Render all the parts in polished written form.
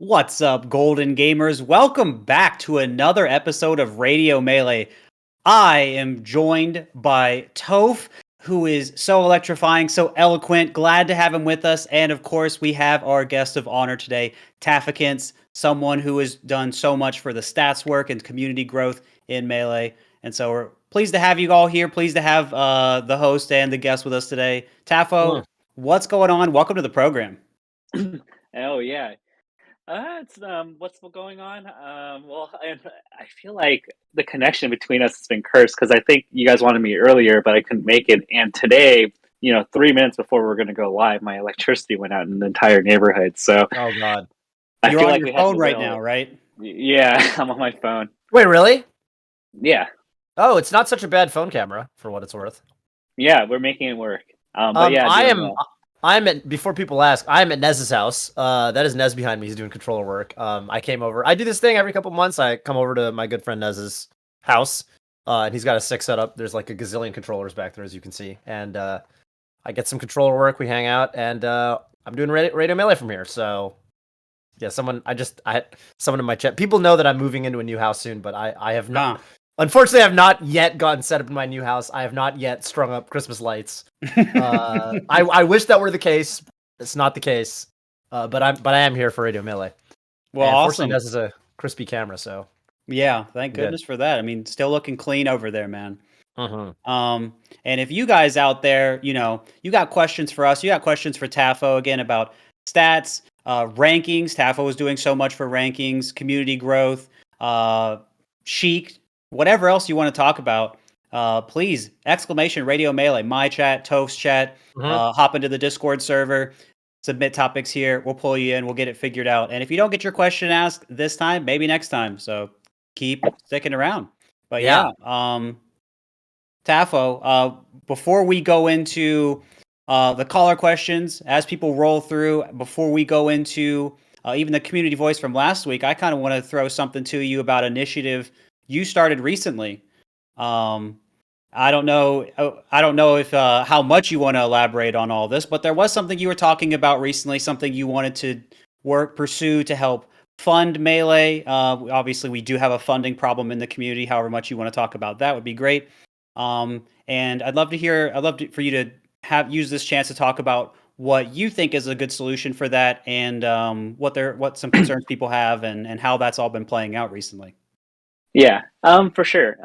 What's up, Golden Gamers? Welcome back to another episode of Radio Melee. I am joined by Toph, who is so electrifying, so eloquent. Glad to have him with us. And of course, we have our guest of honor today, Tafokints, someone who has done so much for the stats work and community growth in Melee. And so we're pleased to have you all here. Pleased to have the host and the guest with us today. Tafo, what's going on? Welcome to the program. Oh yeah. It's what's going on? Well, I feel like the connection between us has been cursed because I think you guys wanted me earlier, but I couldn't make it. And today, 3 minutes before we're going to go live, my electricity went out in the entire neighborhood. So, oh god, I you're feel on like your we had phone to right wait now, right? Yeah, I'm on my phone. Wait, really? Yeah, Oh, it's not such a bad phone camera for what it's worth. yeah, we're making it work. But yeah, I'm at, before people ask, I'm at Nez's house. That is Nez behind me. He's doing controller work. I came over. I do this thing every couple months. I come over to my good friend Nez's house, and he's got a 6 setup. There's like a gazillion controllers back there, as you can see. And I get some controller work. We hang out, and I'm doing Radio Melee from here. So yeah, someone in my chat. People know that I'm moving into a new house soon, but I have not. Unfortunately, I have not yet gotten set up in my new house. I have not yet strung up Christmas lights. I wish that were the case. It's not the case. But I am here for Radio Melee. Well, awesome. This is a crispy camera, so yeah, thank goodness for that. I mean, still looking clean over there, man. Mm-hmm. And if you guys out there, you got questions for us, you got questions for Tafo again about stats, rankings. Tafo was doing so much for rankings, community growth, Sheik. Whatever else you want to talk about, please, !Radio Melee, my chat, Toph's chat, hop into the Discord server, submit topics here. We'll pull you in. We'll get it figured out. And if you don't get your question asked this time, maybe next time. So keep sticking around. But yeah, Tafo, before we go into the caller questions, as people roll through, before we go into even the community voice from last week, I kind of want to throw something to you about initiative you started recently. I don't know if how much you want to elaborate on all this, but there was something you were talking about recently, something you wanted to pursue to help fund Melee. Obviously, we do have a funding problem in the community. However much you want to talk about that would be great. And I'd love for you to use this chance to talk about what you think is a good solution for that, and what some concerns people have, and how that's all been playing out recently. Yeah, for sure.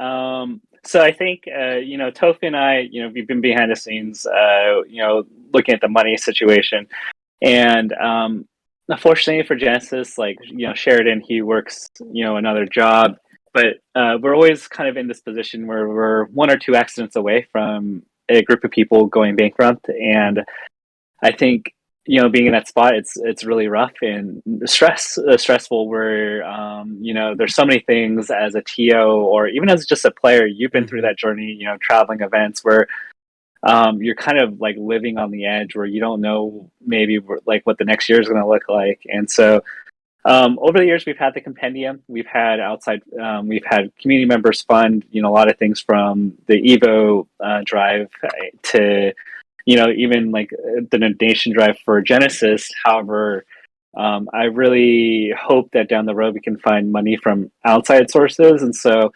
So I think, Toph and I, we've been behind the scenes, looking at the money situation. And unfortunately for Genesis, Sheridan, he works, another job. But we're always kind of in this position where we're 1 or 2 accidents away from a group of people going bankrupt. And I think, being in that spot, it's really rough and stressful where, there's so many things as a TO or even as just a player, you've been through that journey, traveling events where you're kind of like living on the edge where you don't know maybe like what the next year is going to look like. And so over the years, we've had the compendium, we've had we've had community members fund, a lot of things from the Evo drive to even like the donation drive for Genesis. However, I really hope that down the road we can find money from outside sources. And so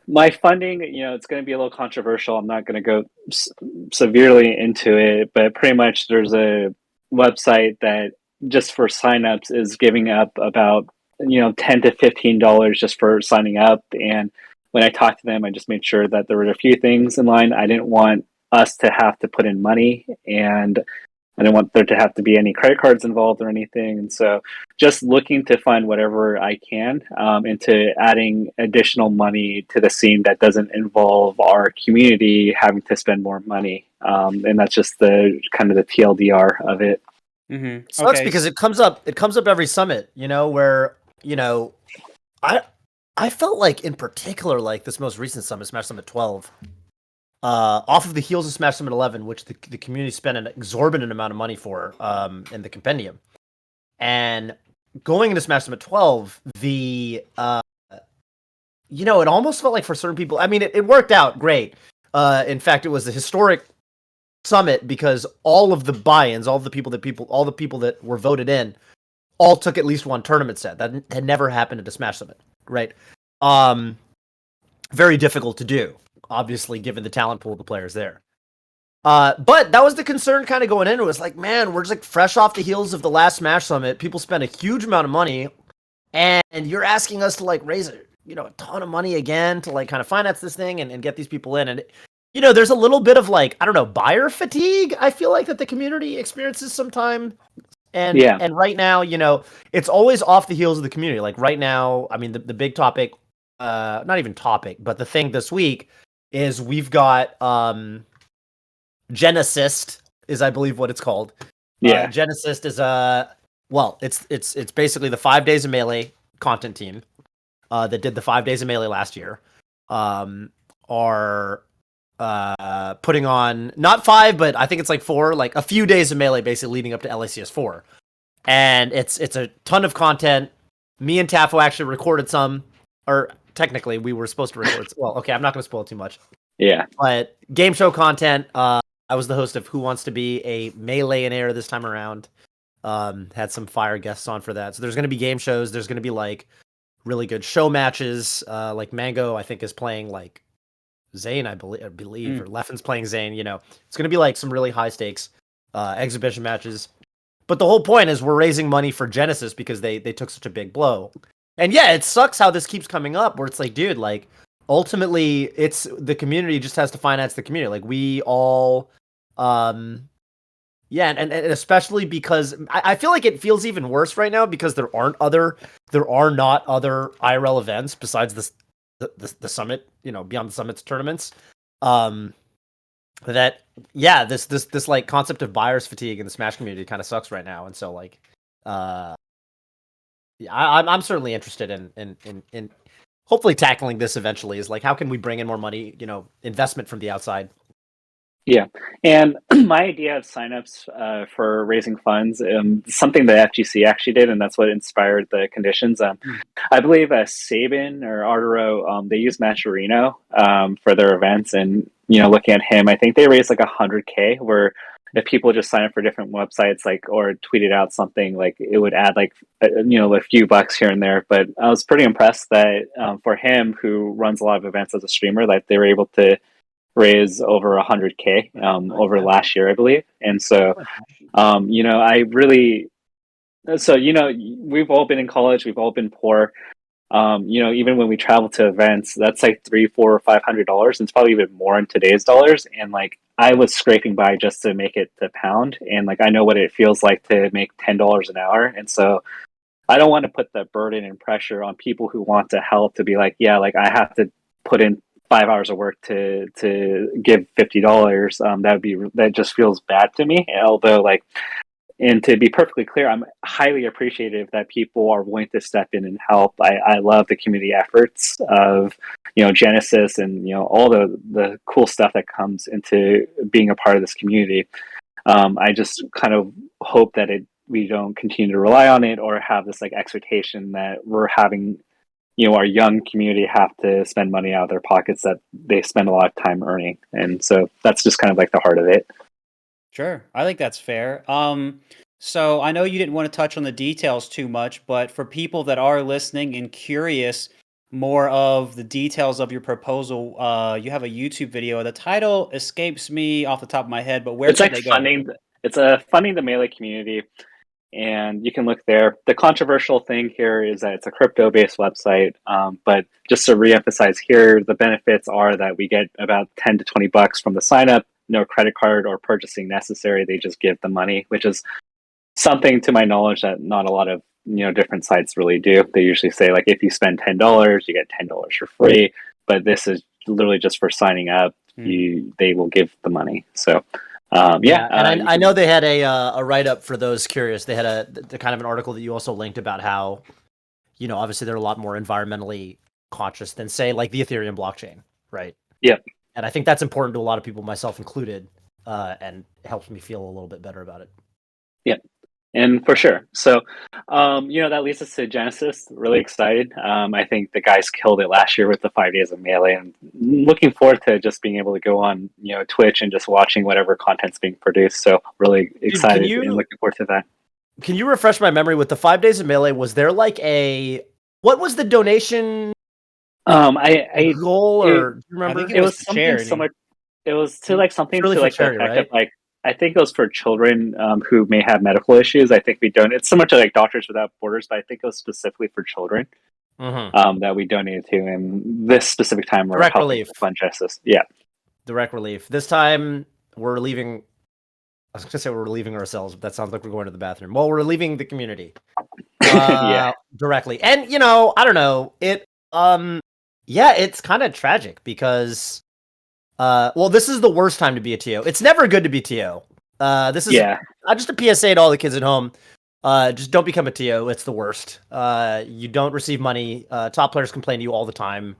my funding, it's going to be a little controversial. I'm not going to go severely into it, but pretty much there's a website that just for signups is giving up about, $10 to $15 just for signing up. And when I talked to them, I just made sure that there were a few things in line. I didn't want us to have to put in money, and I didn't want there to have to be any credit cards involved or anything. And so just looking to find whatever I can into adding additional money to the scene that doesn't involve our community having to spend more money. And that's just the kind of the TLDR of it. Mm-hmm. So that's because it comes up every summit, where, I felt like in particular, like this most recent summit, Smash Summit 12, off of the heels of Smash Summit 11, which the community spent an exorbitant amount of money for in the compendium. And going into Smash Summit 12, it almost felt like for certain people, I mean, it worked out great. In fact, it was a historic summit because all of the buy-ins, all the people that were voted in, all took at least one tournament set. That had never happened at a Smash Summit, right? Very difficult to do, obviously, given the talent pool of the players there. But that was the concern kind of going into it. It was like, man, we're just like fresh off the heels of the last Smash Summit. People spent a huge amount of money, and you're asking us to like raise a ton of money again to like kind of finance this thing and get these people in. And there's a little bit of like, I don't know, buyer fatigue. I feel like that the community experiences sometime. And and right now, it's always off the heels of the community. Like right now, I mean, the big topic, not even topic, but the thing this week is we've got Genesis is, I believe, what it's called. Yeah. Genesis is it's basically the 5 Days of Melee content team that did the 5 Days of Melee last year. Are putting on not 5, but I think it's like 4, like a few days of Melee basically leading up to LACS 4. And it's a ton of content. Me and Tafo actually recorded some, or technically we were supposed to record. Well, okay, I'm not going to spoil too much. Yeah. But game show content. I was the host of Who Wants to Be a Meleeionaire this time around. Had some fire guests on for that. So there's going to be game shows. There's going to be like really good show matches. Like Mango, I think, is playing like Zane, I believe, or Leffen's playing Zane. It's going to be like some really high stakes exhibition matches. But the whole point is we're raising money for Genesis because they took such a big blow. And yeah, it sucks how this keeps coming up where it's like, dude, like ultimately it's the community just has to finance the community. Like we all, and especially because I feel like it feels even worse right now because there are not other IRL events besides the summit, beyond the summit's tournaments. This like concept of buyer's fatigue in the Smash community kind of sucks right now, and so like, I'm certainly interested in hopefully tackling this eventually. Is like, how can we bring in more money, investment from the outside? Yeah, and my idea of signups for raising funds, something that FGC actually did, and that's what inspired the conditions. I believe Sabin or Arturo, they use Matcherino for their events, and looking at him, I think they raised like $100K. Where if people just sign up for different websites, like or tweeted out something, like it would add like a few bucks here and there. But I was pretty impressed that for him, who runs a lot of events as a streamer, that they were able to raise over $100K over last year, I believe. And so, I really, we've all been in college, we've all been poor. Even when we travel to events, that's like $300, $400, $500. And it's probably even more in today's dollars. And like, I was scraping by just to make it to pound. And like, I know what it feels like to make $10 an hour. And so I don't want to put the burden and pressure on people who want to help to be like, yeah, like I have to put in 5 hours of work to give $50. That just feels bad to me. Although like, and to be perfectly clear, I'm highly appreciative that people are willing to step in and help. I love the community efforts of Genesis and all the cool stuff that comes into being a part of this community. I just kind of hope that we don't continue to rely on it or have this like expectation that we're having our young community have to spend money out of their pockets that they spend a lot of time earning. And so that's just kind of like the heart of it. Sure. I think that's fair. So I know you didn't want to touch on the details too much, but for people that are listening and curious more of the details of your proposal, you have a YouTube video. The title escapes me off the top of my head, but where should they go? It's funding the Melee community. And you can look there. The controversial thing here is that it's a crypto-based website, but just to reemphasize here, the benefits are that we get about 10 to 20 bucks from the sign up, no credit card or purchasing necessary. They just give the money, which is something to my knowledge that not a lot of different sites really do. They usually say like if you spend $10, you get $10 for free, but this is literally just for signing up. They will give the money. So. And I know they had a write-up for those curious. They had the kind of an article that you also linked about how, obviously they're a lot more environmentally conscious than say like the Ethereum blockchain, right? Yep. And I think that's important to a lot of people, myself included, and it helps me feel a little bit better about it. Yep. And for sure. So, that leads us to Genesis. Really excited. I think the guys killed it last year with the 5 days of Melee, and looking forward to just being able to go on, Twitch and just watching whatever content's being produced. So really excited and looking forward to that. Can you refresh my memory with the 5 days of Melee? Was there like what was the donation I goal, it, or do you I think remember? it it was was to something charity. similar. It was to Mm, like It's something really to for like the charity, effect of right? like I think it was for children who may have medical issues. I think we donate. It's similar to like Doctors Without Borders, but I think it was specifically for children Mm-hmm. that we donated to. And this specific time, we're Direct helping relief. fund justice. Yeah, Direct relief. This time we're leaving. I was gonna say we're relieving ourselves, but that sounds like we're going to the bathroom. Well, we're leaving the community yeah, directly, and I don't know yeah, it's kind of tragic because well, this is the worst time to be a TO. It's never good to be TO. This is yeah. just a PSA to all the kids at home. Just don't become a TO. It's the worst. You don't receive money. Top players complain to you all the time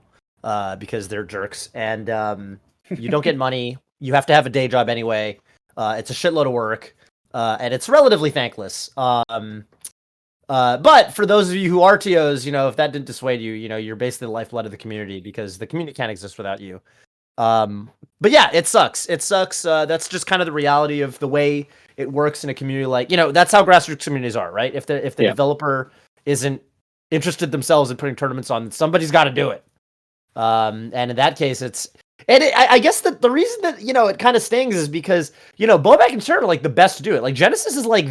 because they're jerks, and you don't get money. You have to have a day job anyway. It's a shitload of work, and it's relatively thankless. But for those of you who are TOs, if that didn't dissuade you, you're basically the lifeblood of the community because the community can't exist without you. But yeah, it sucks. It sucks. That's just kind of the reality of the way it works in a community. Like, that's how grassroots communities are, right? If the Yeah. developer isn't interested themselves in putting tournaments on, somebody's got to do it. And in that case, I guess that the reason that, it kind of stings is because, Blowback and Churn are like the best to do it. Like Genesis is like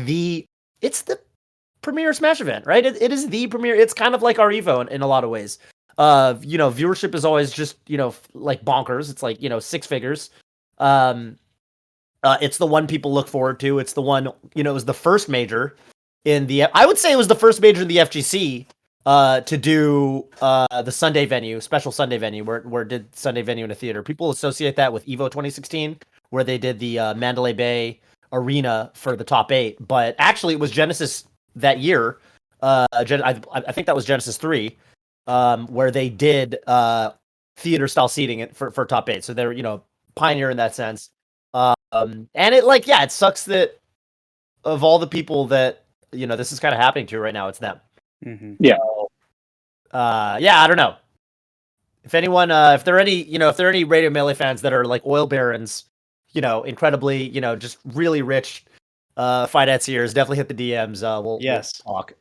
it's the premier Smash event, right? It is the premier. It's kind of like our Evo in a lot of ways. Viewership is always just, like bonkers. It's like, 6 figures. It's the one people look forward to. It's the one, it was the first major I would say it was the first major in the FGC to do the Sunday venue, special Sunday venue, where it did Sunday venue in a theater. People associate that with Evo 2016, where they did the Mandalay Bay Arena for the top 8. But actually, it was Genesis that year. I think that was Genesis 3, where they did theater style seating for top 8. So they're, pioneer in that sense. And it sucks that of all the people that, this is kind of happening to right now, it's them. Mm-hmm. Yeah. So, yeah, I don't know. If anyone, if there are any Radio Melee fans that are like oil barons, incredibly, just really rich financiers, definitely hit the DMs. We'll talk.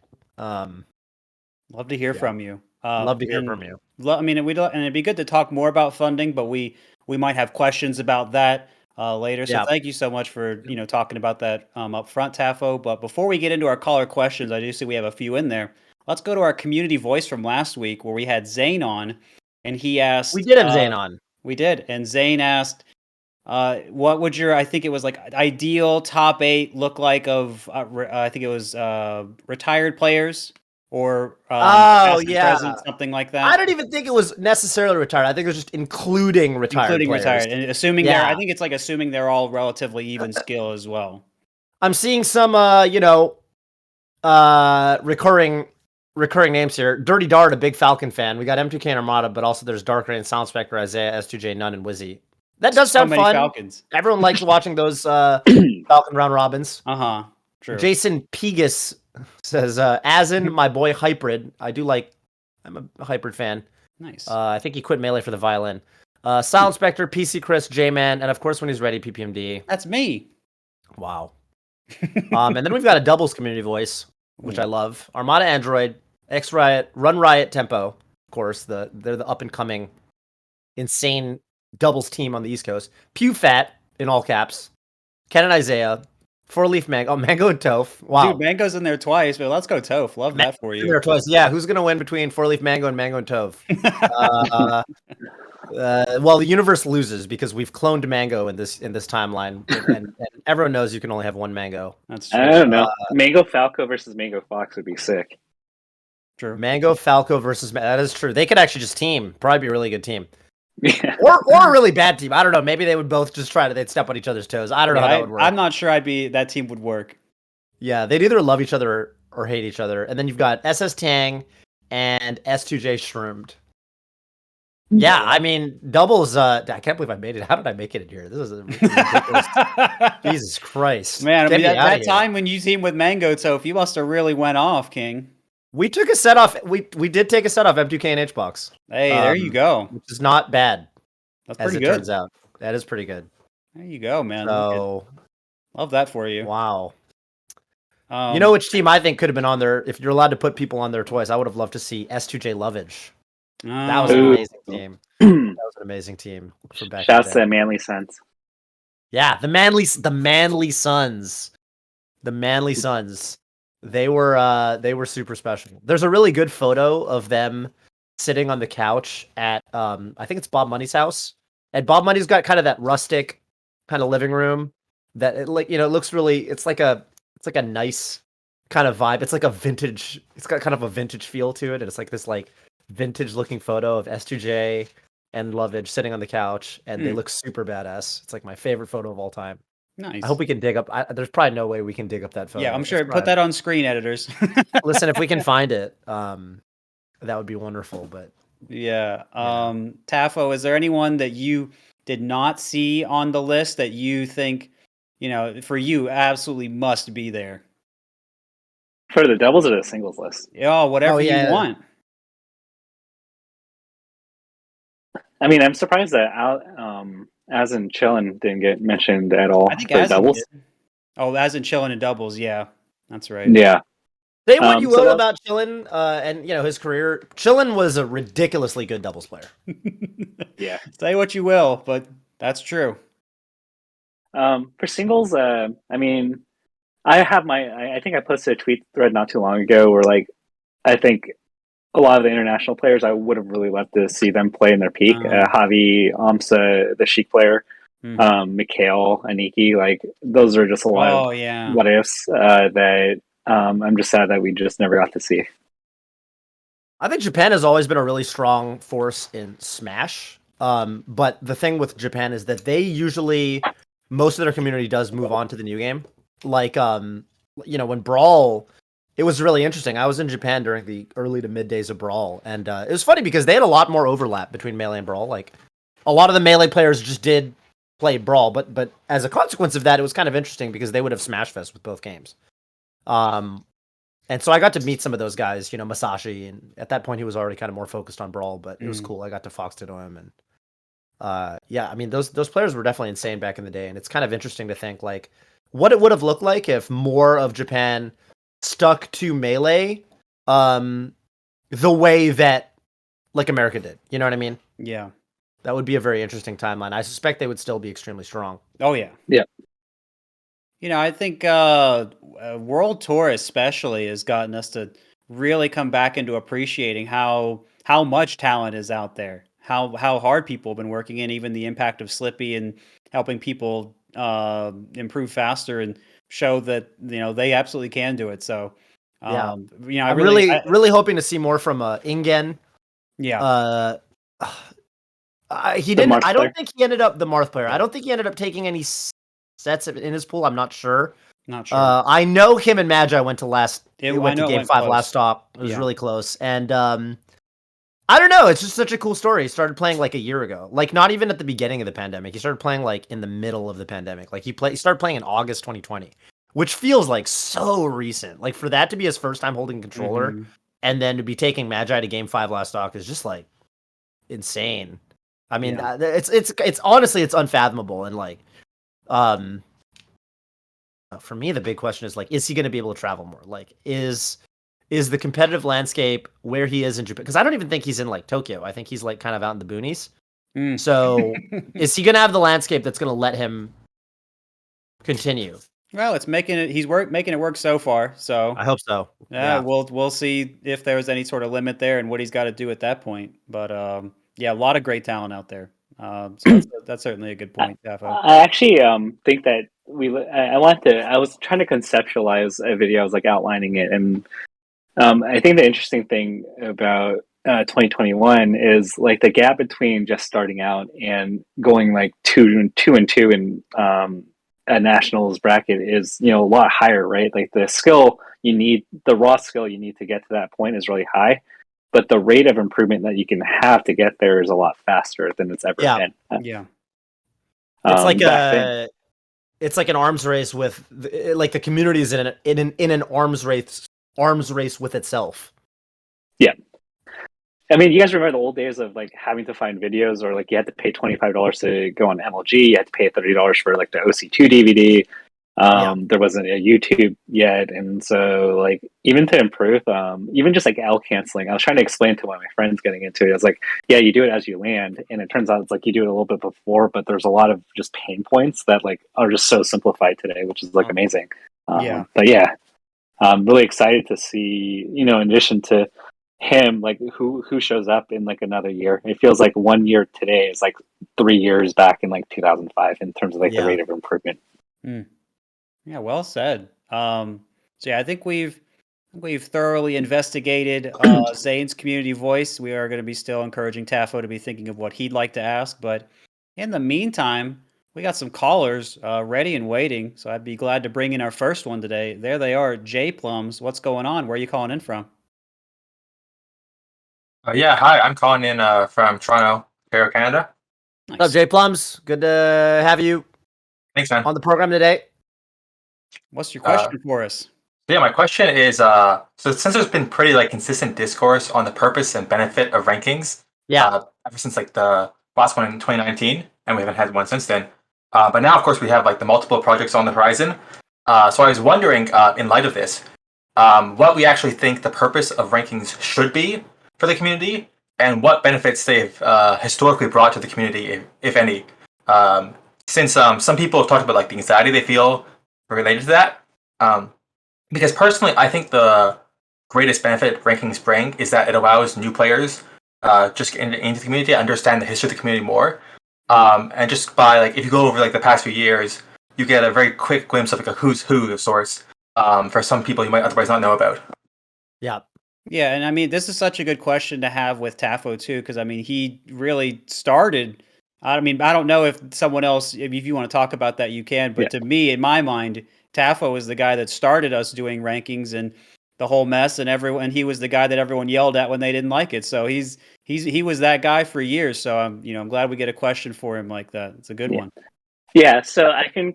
Love to hear from you. Love to hear from you. I mean, and it'd be good to talk more about funding, but we might have questions about that later. So thank you so much for talking about that up front, Tafo. But before we get into our caller questions, I do see we have a few in there. Let's go to our community voice from last week where we had Zane on, and he asked. We did have Zane on. We did, and Zane asked, what would your, I think it was like ideal top 8 look like of, I think it was retired players or present, something like that. I don't even think it was necessarily retired. I think it was just including retired players. And assuming I think it's like assuming they're all relatively even skill as well. I'm seeing some, recurring names here. Dirty Dart, a big Falcon fan. We got M2K and Armada, but also there's Dark Rain, Sound Spectre, Isaiah, S2J, Nunn, and Wizzy. That does sound fun. Falcons. Everyone likes watching those Falcon round robins. True. Jason Pegas says, as in my boy Hybrid. I'm a Hybrid fan. Nice. I think he quit Melee for the violin. Silent Spectre, PC Chris, J-Man, and of course when he's ready, PPMD. That's me. Wow. And then we've got a doubles community voice, which I love. Armada Android, X Riot, Run Riot Tempo, of course. They're the up and coming, insane doubles team on the East Coast. Pew Fat in all caps. Ken and Isaiah. 4-leaf Mango. Oh, Mango and Toph. Wow. Dude, Mango's in there twice, but let's go Toph. Love that for you. In there twice. Yeah, who's gonna win between 4-leaf Mango and Toph? Well, the universe loses because we've cloned Mango in this timeline, and everyone knows you can only have one Mango. That's true. I don't know. Mango Falco versus Mango Fox would be sick. True. Mango Falco versus that is true. They could actually just team. Probably be a really good team. Yeah. Or a really bad team. I don't know. Maybe they would both just they'd step on each other's toes. I don't know how that would work. I'm not sure that team would work. Yeah, they'd either love each other or hate each other. And then you've got SS Tang and S2J Shroomed. Yeah, I mean, doubles, I can't believe I made it. How did I make it in here? This is ridiculous. Jesus Christ. Man, I mean, that time when you teamed with Mango, Toph, you must have really went off, King. We took a set off. We did take a set off M2K and HBox. Hey, there you go. Which is not bad. That's pretty good. Turns out. That is pretty good. There you go, man. So, love that for you. Wow. You know which team I think could have been on there if you're allowed to put people on their toys? I would have loved to see S2J Lovage. That was an Ooh. amazing team. That was an amazing team for back in Shouts the to day. Manly Sons. Yeah, the Manly Suns. The Manly Suns. They were super special. There's a really good photo of them sitting on the couch at I think it's Bob Money's house. And Bob Money's got kind of that rustic kind of living room that it looks really it's like a nice kind of vibe. It's like it's got kind of a vintage feel to it, and it's like this like vintage looking photo of S2J and Lovage sitting on the couch, and they look super badass. It's like my favorite photo of all time. Nice. I hope we can dig up. There's probably no way we can dig up that photo. Yeah, I'm sure. It's Put that on screen, editors. Listen, if we can find it, that would be wonderful. But yeah. Tafo, is there anyone that you did not see on the list that you think, for you absolutely must be there? For the doubles or the singles list? Whatever you want. I mean, I'm surprised that As and Chillin didn't get mentioned at all. I think for As doubles. did. Oh, As and Chillin and doubles, yeah, that's right. Yeah. Say what you will about Chillin, and his career. Chillin was a ridiculously good doubles player. Yeah. Say what you will, but that's true. For singles, I mean, I think I posted a tweet thread not too long ago where I think a lot of the international players I would have really loved to see them play in their peak. Javi, Amsa, the Sheik player, Mikhail, Aniki, those are just a lot of what ifs that I'm just sad that we just never got to see. I think Japan has always been a really strong force in Smash. But the thing with Japan is that they usually, most of their community does move on to the new game. When Brawl, it was really interesting. I was in Japan during the early to mid days of Brawl, and it was funny because they had a lot more overlap between Melee and Brawl. A lot of the Melee players just did play Brawl, but as a consequence of that, it was kind of interesting because they would have Smash Fest with both games. And so I got to meet some of those guys, Masashi, and at that point he was already kind of more focused on Brawl, but it was cool. I got to Fox to him, and I mean those players were definitely insane back in the day, and it's kind of interesting to think what it would have looked like if more of Japan stuck to Melee the way that America did. You know what I mean? Yeah. That would be a very interesting timeline. I suspect they would still be extremely strong. Oh yeah. Yeah. I think World Tour especially has gotten us to really come back into appreciating how much talent is out there, how hard people have been working, and even the impact of Slippy and helping people improve faster and show that they absolutely can do it. So I'm really hoping to see more from Ingen. Yeah. He didn't. I don't think he ended up the Marth player. I don't think he ended up taking any sets in his pool. I'm not sure. Not sure. I know him and Magi went to game 5 close. last stop. It was really close, and I don't know. It's just such a cool story. He started playing a year ago, not even at the beginning of the pandemic. He started playing in the middle of the pandemic. He started playing in August 2020, which feels so recent. For that to be his first time holding a controller, and then to be taking Magi to game 5 last stock is just insane. I mean, it's honestly it's unfathomable, and for me the big question is he going to be able to travel more? Is the competitive landscape where he is in Japan, because I don't even think he's in Tokyo. I think he's kind of out in the boonies. So is he going to have the landscape that's going to let him continue? Well, it's making it work so far. So I hope so. Yeah, we'll see if there's any sort of limit there and what he's got to do at that point. But a lot of great talent out there. So that's certainly a good point, Tafo. I actually think that I was trying to conceptualize a video. I was outlining it, and I think the interesting thing about 2021 is the gap between just starting out and going 2 and 2 in a nationals bracket is a lot higher, right? The skill you need, the raw skill you need to get to that point is really high, but the rate of improvement that you can have to get there is a lot faster than it's ever been. Yeah. It's like an arms race with the community is in an arms race with itself. Yeah. I mean, you guys remember the old days of having to find videos, or you had to pay $25 to go on MLG, you had to pay $30 for the OC2 DVD. There wasn't a YouTube yet, and so like even to improve, even just like L canceling, I was trying to explain to one of my friends getting into it. I was like, yeah, you do it as you land, and it turns out it's like you do it a little bit before, but there's a lot of just pain points that like are just so simplified today, which is like amazing. Yeah. But yeah, I'm really excited to see, in addition to him, like who shows up in like another year. It feels like 1 year today is like 3 years back in like 2005 in terms of like the rate of improvement. Yeah, well said. So yeah, I think we've thoroughly investigated Zane's community voice. We are going to be still encouraging Tafo to be thinking of what he'd like to ask, but in the meantime, we got some callers ready and waiting. So I'd be glad to bring in our first one today. There they are, J Plums. What's going on? Where are you calling in from? Yeah, hi. I'm calling in from Toronto, Ontario, Canada. Nice. What's up, Jay Plums? Good to have you Thanks, man. on the program today. What's your question for us? Yeah, my question is, so since there's been pretty like consistent discourse on the purpose and benefit of rankings, ever since like the last one in 2019, and we haven't had one since then. But now, of course, we have like the multiple projects on the horizon. So I was wondering, in light of this, what we actually think the purpose of rankings should be for the community, and what benefits they've historically brought to the community, if any. Since some people have talked about like the anxiety they feel related to that. Because personally, I think the greatest benefit rankings bring is that it allows new players just get into the community to understand the history of the community more. And just by like, if you go over like the past few years, you get a very quick glimpse of like a who's who of sorts for some people you might otherwise not know about. Yeah. Yeah, and I mean, this is such a good question to have with Tafo too, because I mean, he really started. I mean, I don't know if someone else, if you want to talk about that, you can. But to me, in my mind, Tafo is the guy that started us doing rankings and the whole mess, and he was the guy that everyone yelled at when they didn't like it. So he was that guy for years. So I'm glad we get a question for him like that. It's a good one. Yeah, so I can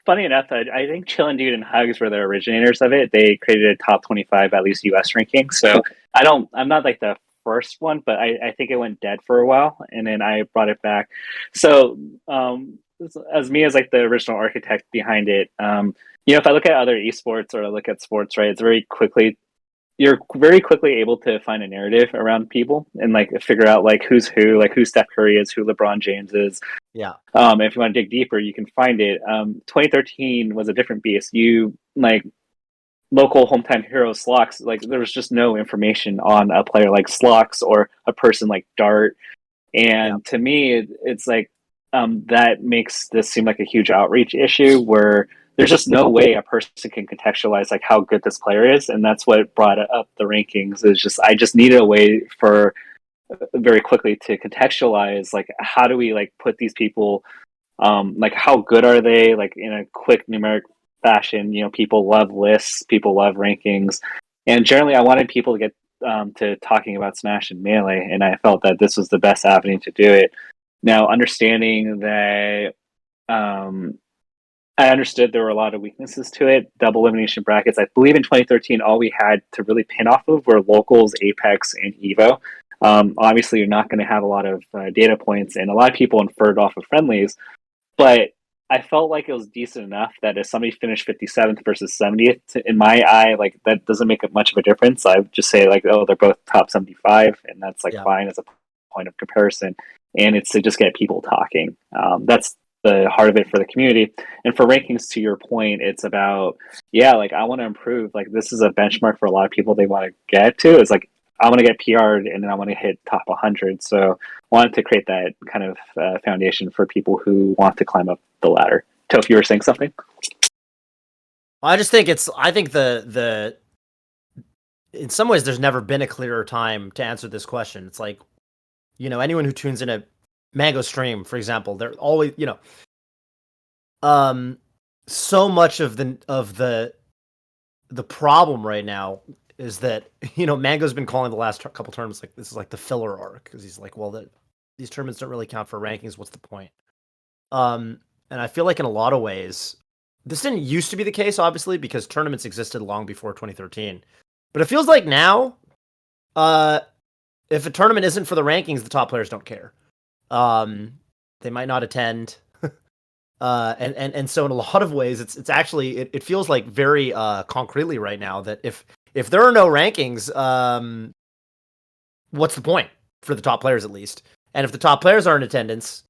funny enough, I think Chillin' Dude and Hugs were the originators of it. They created a top 25, at least US ranking. So I'm not like the first one, but I think it went dead for a while, and then I brought it back. So as me as like the original architect behind it, if I look at other esports or I look at sports, right, you're very quickly able to find a narrative around people and like figure out like who's who Steph Curry is, who LeBron James is. Yeah. If you want to dig deeper, you can find it. 2013 was a different beast. You like local hometown hero Slox, like there was just no information on a player like Slox or a person like Dart. And to me, it's like that makes this seem like a huge outreach issue where there's just no way a person can contextualize like how good this player is, and that's what brought up the rankings. Is just I just needed a way for very quickly to contextualize like how do we like put these people like how good are they like in a quick numeric fashion. People love lists, people love rankings, and generally I wanted people to get to talking about Smash and Melee, and I felt that this was the best avenue to do it. Now, understanding that I understood there were a lot of weaknesses to it. Double elimination brackets. I believe in 2013, all we had to really pin off of were locals, Apex, and Evo. Obviously, you're not going to have a lot of data points, and a lot of people inferred off of friendlies. But I felt like it was decent enough that if somebody finished 57th versus 70th, in my eye, like that doesn't make much of a difference. I would just say like, oh, they're both top 75, and that's like fine as a point of comparison. And it's to just get people talking. That's the heart of it for the community. And for rankings, to your point, it's about like I want to improve. Like this is a benchmark for a lot of people they want to get to. It's like I want to get PR'd and then I want to hit top 100. So I wanted to create that kind of foundation for people who want to climb up the ladder. Toph, you were saying something? I just think I think the in some ways there's never been a clearer time to answer this question. It's like, anyone who tunes in a Mango stream, for example, they're always, so much of the problem right now is that, Mango's been calling the last couple tournaments like this is like the filler arc, because he's like, well, these tournaments don't really count for rankings. What's the point? And I feel like in a lot of ways, this didn't used to be the case, obviously, because tournaments existed long before 2013. But it feels like now, if a tournament isn't for the rankings, the top players don't care. They might not attend. And so in a lot of ways, it's actually it feels like very concretely right now that if there are no rankings, what's the point for the top players at least? And if the top players are in attendance,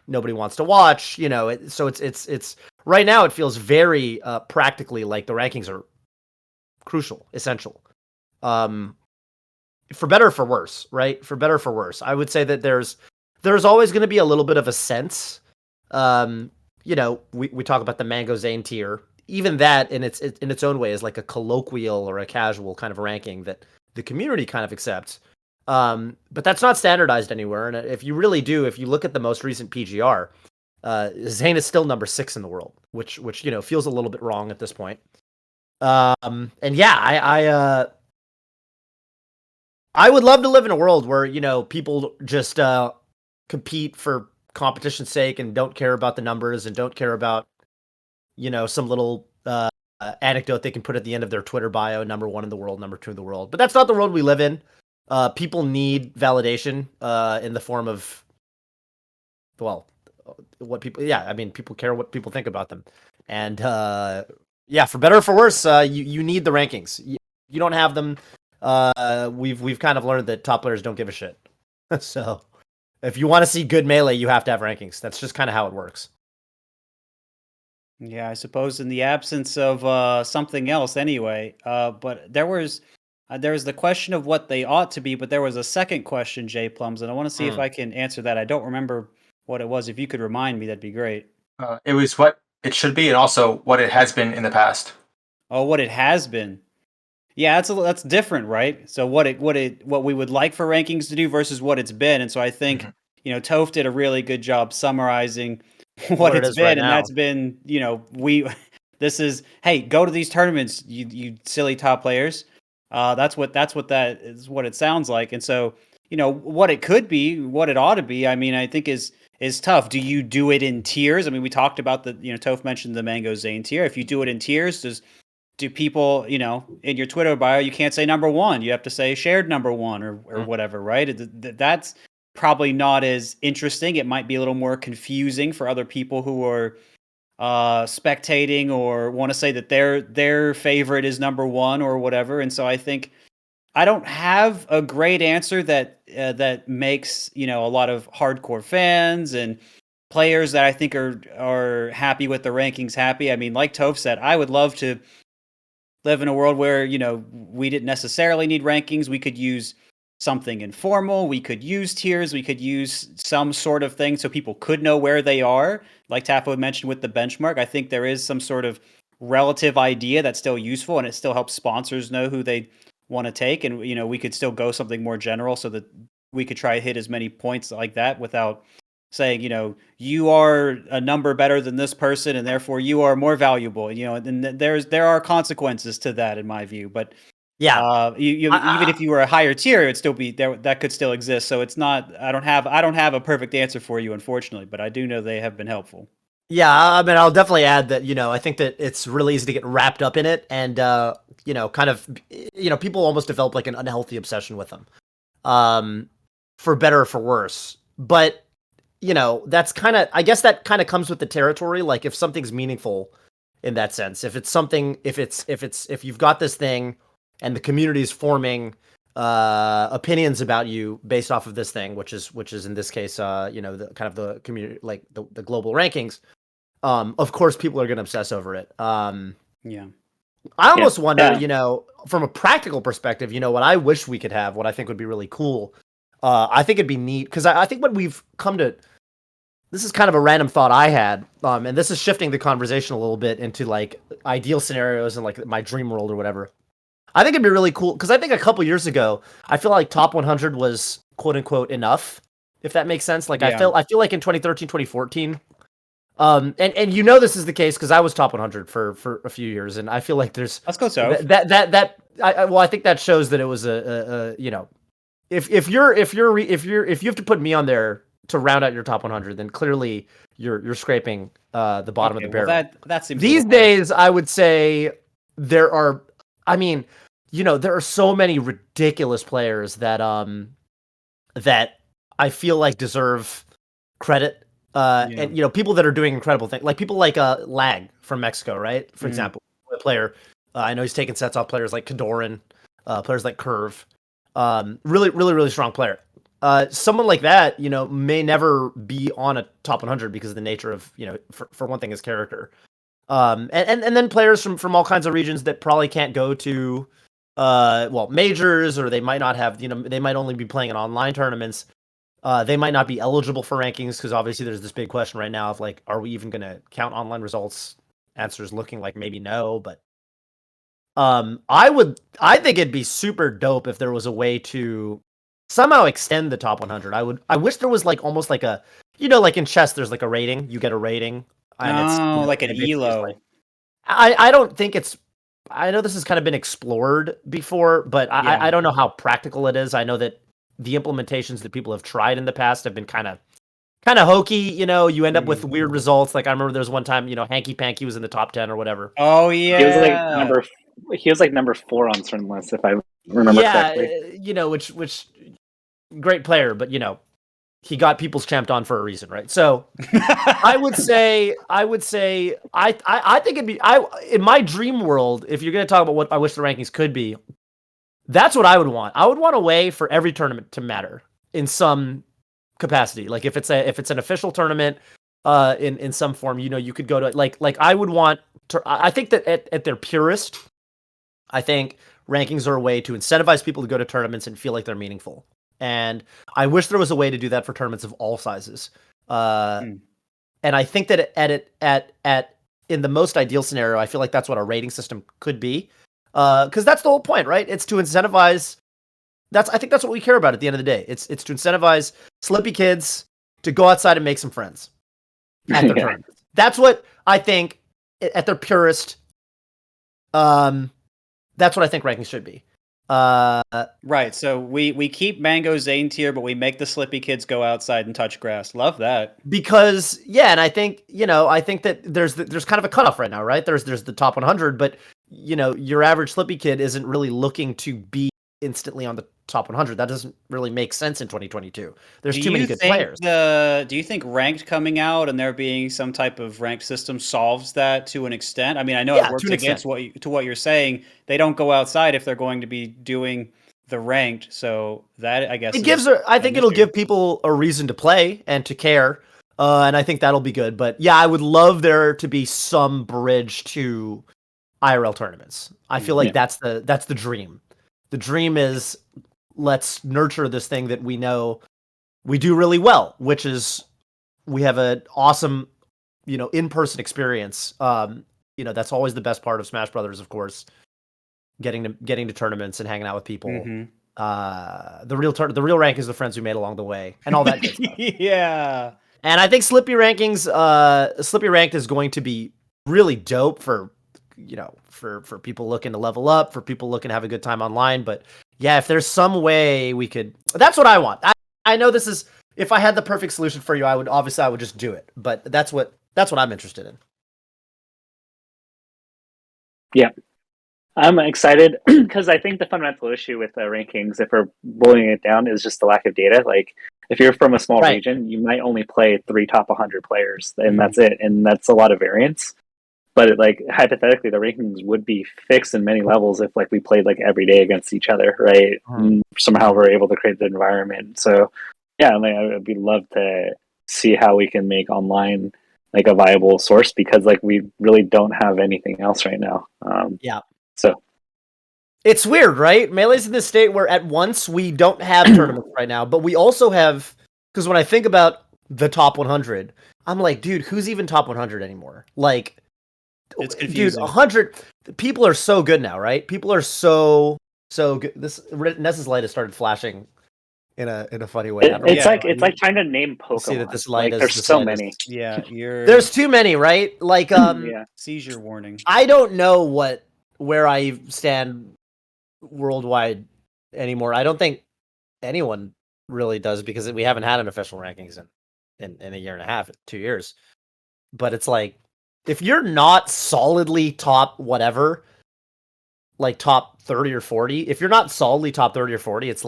nobody wants to watch. So it's right now it feels very practically like the rankings are crucial, essential. For better or for worse, right? For better or for worse, I would say that there's always going to be a little bit of a sense. We talk about the Mango Zane tier. Even that in its own way is like a colloquial or a casual kind of ranking that the community kind of accepts. But that's not standardized anywhere. And if you look at the most recent PGR, Zane is still number 6 in the world, which feels a little bit wrong at this point. And yeah, I would love to live in a world where people just compete for competition's sake and don't care about the numbers and don't care about some little anecdote they can put at the end of their Twitter bio, number 1 in the world, number 2 in the world. But that's not the world we live in. People need validation in the form of, well, what people. Yeah, I mean, people care what people think about them, and for better or for worse, you need the rankings. You don't have them. We've kind of learned that top players don't give a shit. So if you want to see good Melee, you have to have rankings. That's just kind of how it works. Yeah, I suppose in the absence of something else anyway. But there was the question of what they ought to be, but there was a second question, J Plums, and I want to see if I can answer that. I don't remember what it was. If you could remind me, that'd be great. It was what it should be and also what it has been in the past. Oh, what it has been. Yeah, that's different, right? So what we would like for rankings to do versus what it's been. And so I think, Toph did a really good job summarizing what it's been, right, and that's been, this is, hey, go to these tournaments, you silly top players. That's what that is, what it sounds like. And so, what it could be, what it ought to be, I mean, I think is tough. Do you do it in tiers? I mean, we talked about Toph mentioned the Mango Zane tier. If you do it in tiers, do people, in your Twitter bio, you can't say number 1. You have to say shared number 1 or whatever, right? That's probably not as interesting. It might be a little more confusing for other people who are spectating or want to say that their favorite is number 1 or whatever. And so I think I don't have a great answer that makes, a lot of hardcore fans and players that I think are happy with the rankings happy. I mean, like Toph said, I would love to live in a world where, we didn't necessarily need rankings. We could use something informal. We could use tiers. We could use some sort of thing so people could know where they are. Like Tafo mentioned with the benchmark, I think there is some sort of relative idea that's still useful, and it still helps sponsors know who they want to take. And, we could still go something more general so that we could try to hit as many points like that without saying, you are a number better than this person, and therefore you are more valuable. And there are consequences to that, in my view. But yeah, even if you were a higher tier, it'd still be there. That could still exist. So it's not. I don't have a perfect answer for you, unfortunately. But I do know they have been helpful. Yeah, I mean, I'll definitely add that, I think that it's really easy to get wrapped up in it and, kind of, people almost develop like an unhealthy obsession with them, for better or for worse. But that's I guess that kind of comes with the territory. Like if something's meaningful in that sense, if you've got this thing and the community is forming opinions about you based off of this thing, which is in this case, the kind of the community, like the global rankings, of course people are going to obsess over it. Yeah. I almost wonder, from a practical perspective, what I wish we could have, what I think would be really cool. I think it'd be neat because I think what we've come to, this is kind of a random thought I had, and this is shifting the conversation a little bit into like ideal scenarios and like my dream world or whatever. I think it'd be really cool because I think a couple years ago, I feel like top 100 was quote unquote enough, if that makes sense. Like I feel like in 2013, 2014, and this is the case because I was top 100 for a few years, and I feel like there's let's go so I think that shows that it was if you have to put me on there to round out your top 100, then clearly you're scraping the bottom of the barrel. Well, that seems these days I would say there are. I mean, there are so many ridiculous players that that I feel like deserve credit And people that are doing incredible things, like people like Lag from Mexico, right? For example, a player. I know he's taken sets off players like Kadoran, players like Curve. Really, really, really strong player. Someone like that, may never be on a top 100 because of the nature of, for one thing, his character. And then players from all kinds of regions that probably can't go to, majors, or they might not have, they might only be playing in online tournaments. They might not be eligible for rankings because obviously there's this big question right now of like, are we even going to count online results? Answers looking like maybe no, but I think it'd be super dope if there was a way to somehow extend the top 100. I wish there was like almost like a, like in chess, there's like a rating. You get a rating. And like an ELO. Like, I don't think it's. I know this has kind of been explored before, but I don't know how practical it is. I know that the implementations that people have tried in the past have been kind of hokey. You end up with weird results. Like I remember there was one time, Hanky Panky was in the top 10 or whatever. Oh yeah, he was like number 4 on certain lists, if I remember correctly. Which great player, but he got people's champed on for a reason, right? So I would say I think it'd be in my dream world, if you're going to talk about what I wish the rankings could be, that's what I would want. I would want a way for every tournament to matter in some capacity. Like if it's an official tournament in some form, you could go to like I would want to, I think that at their purest, I think rankings are a way to incentivize people to go to tournaments and feel like they're meaningful. And I wish there was a way to do that for tournaments of all sizes. And I think that at in the most ideal scenario, I feel like that's what a rating system could be. Because that's the whole point, right? It's to incentivize. I think that's what we care about at the end of the day. It's to incentivize Slippy kids to go outside and make some friends at their tournaments. That's what I think at their purest. That's what I think rankings should be. Right. So we keep Mango Zane tier, but we make the Slippy kids go outside and touch grass. Love that. Because and I think that there's kind of a cutoff right now, right? There's the top 100, but your average Slippy kid isn't really looking to be instantly on the top 100. That doesn't really make sense in 2022. There's too many good players. Do you think ranked coming out and there being some type of ranked system solves that to an extent? I mean, I know it works against what you're saying. They don't go outside if they're going to be doing the ranked. So that, I guess, I think it'll give people a reason to play and to care. And I think that'll be good. But yeah, I would love there to be some bridge to IRL tournaments. I feel like that's the dream. The dream is, let's nurture this thing that we know we do really well, which is we have an awesome, in-person experience. That's always the best part of Smash Brothers, of course. Getting to tournaments and hanging out with people. The real rank is the friends we made along the way, and all that good stuff. Yeah. And I think Slippy Ranked is going to be really dope for people looking to level up, for people looking to have a good time online. But yeah, if there's some way we could, that's what I want. I know this is, if I had the perfect solution for you, I would just do it. But that's what I'm interested in. Yeah. I'm excited because I think the fundamental issue with the rankings, if we're boiling it down, is just the lack of data. Like, if you're from a small region, you might only play 3 top 100 players, and that's it. And that's a lot of variance. But hypothetically, the rankings would be fixed in many levels if we played every day against each other, right? And somehow we're able to create the environment. So yeah, I'd love to see how we can make online a viable source, because we really don't have anything else right now. So it's weird, right? Melee's in this state where at once we don't have tournaments right now, but we also have, because when I think about the top 100, I'm like, dude, who's even top 100 anymore? It's confusing. Dude, 100 people are so good now, right? People are so good. This Ness's light has started flashing in a funny way. It's like trying to name Pokemon. See that this light is, there's so many. Yeah, there's too many, right? Seizure warning. I don't know where I stand worldwide anymore. I don't think anyone really does, because we haven't had an official rankings in a year and a half, 2 years. But it's if you're not solidly top whatever, top 30 or 40, if you're not solidly top 30 or 40, it's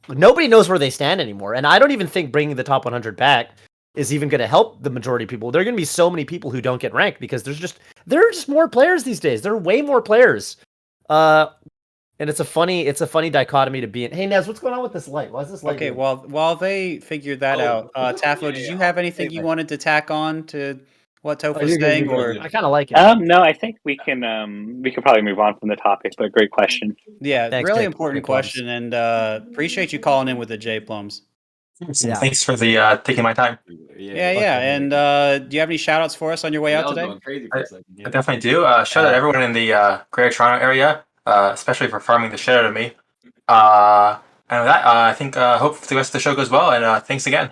nobody knows where they stand anymore. And I don't even think bringing the top 100 back is even going to help the majority of people. There are going to be so many people who don't get ranked because there are just more players these days. There are way more players. And it's a funny dichotomy to be in. Hey Nez, what's going on with this light? Why is this light? Okay, doing? while they figured that out, Tafo, did you have anything you wanted to tack on to what Toph was saying, or I kind of like it. No, I think we can probably move on from the topic, but great question. yeah, Thanks, really Jay. important J Plums. question, and appreciate you calling in with the J Plums. Yeah. Thanks for the taking my time. Yeah, and do you have any shout outs for us on your way out today? I definitely do. Shout out everyone in the Greater Toronto area, especially for farming the shit out of me. And with that, I think hope the rest of the show goes well, and thanks again.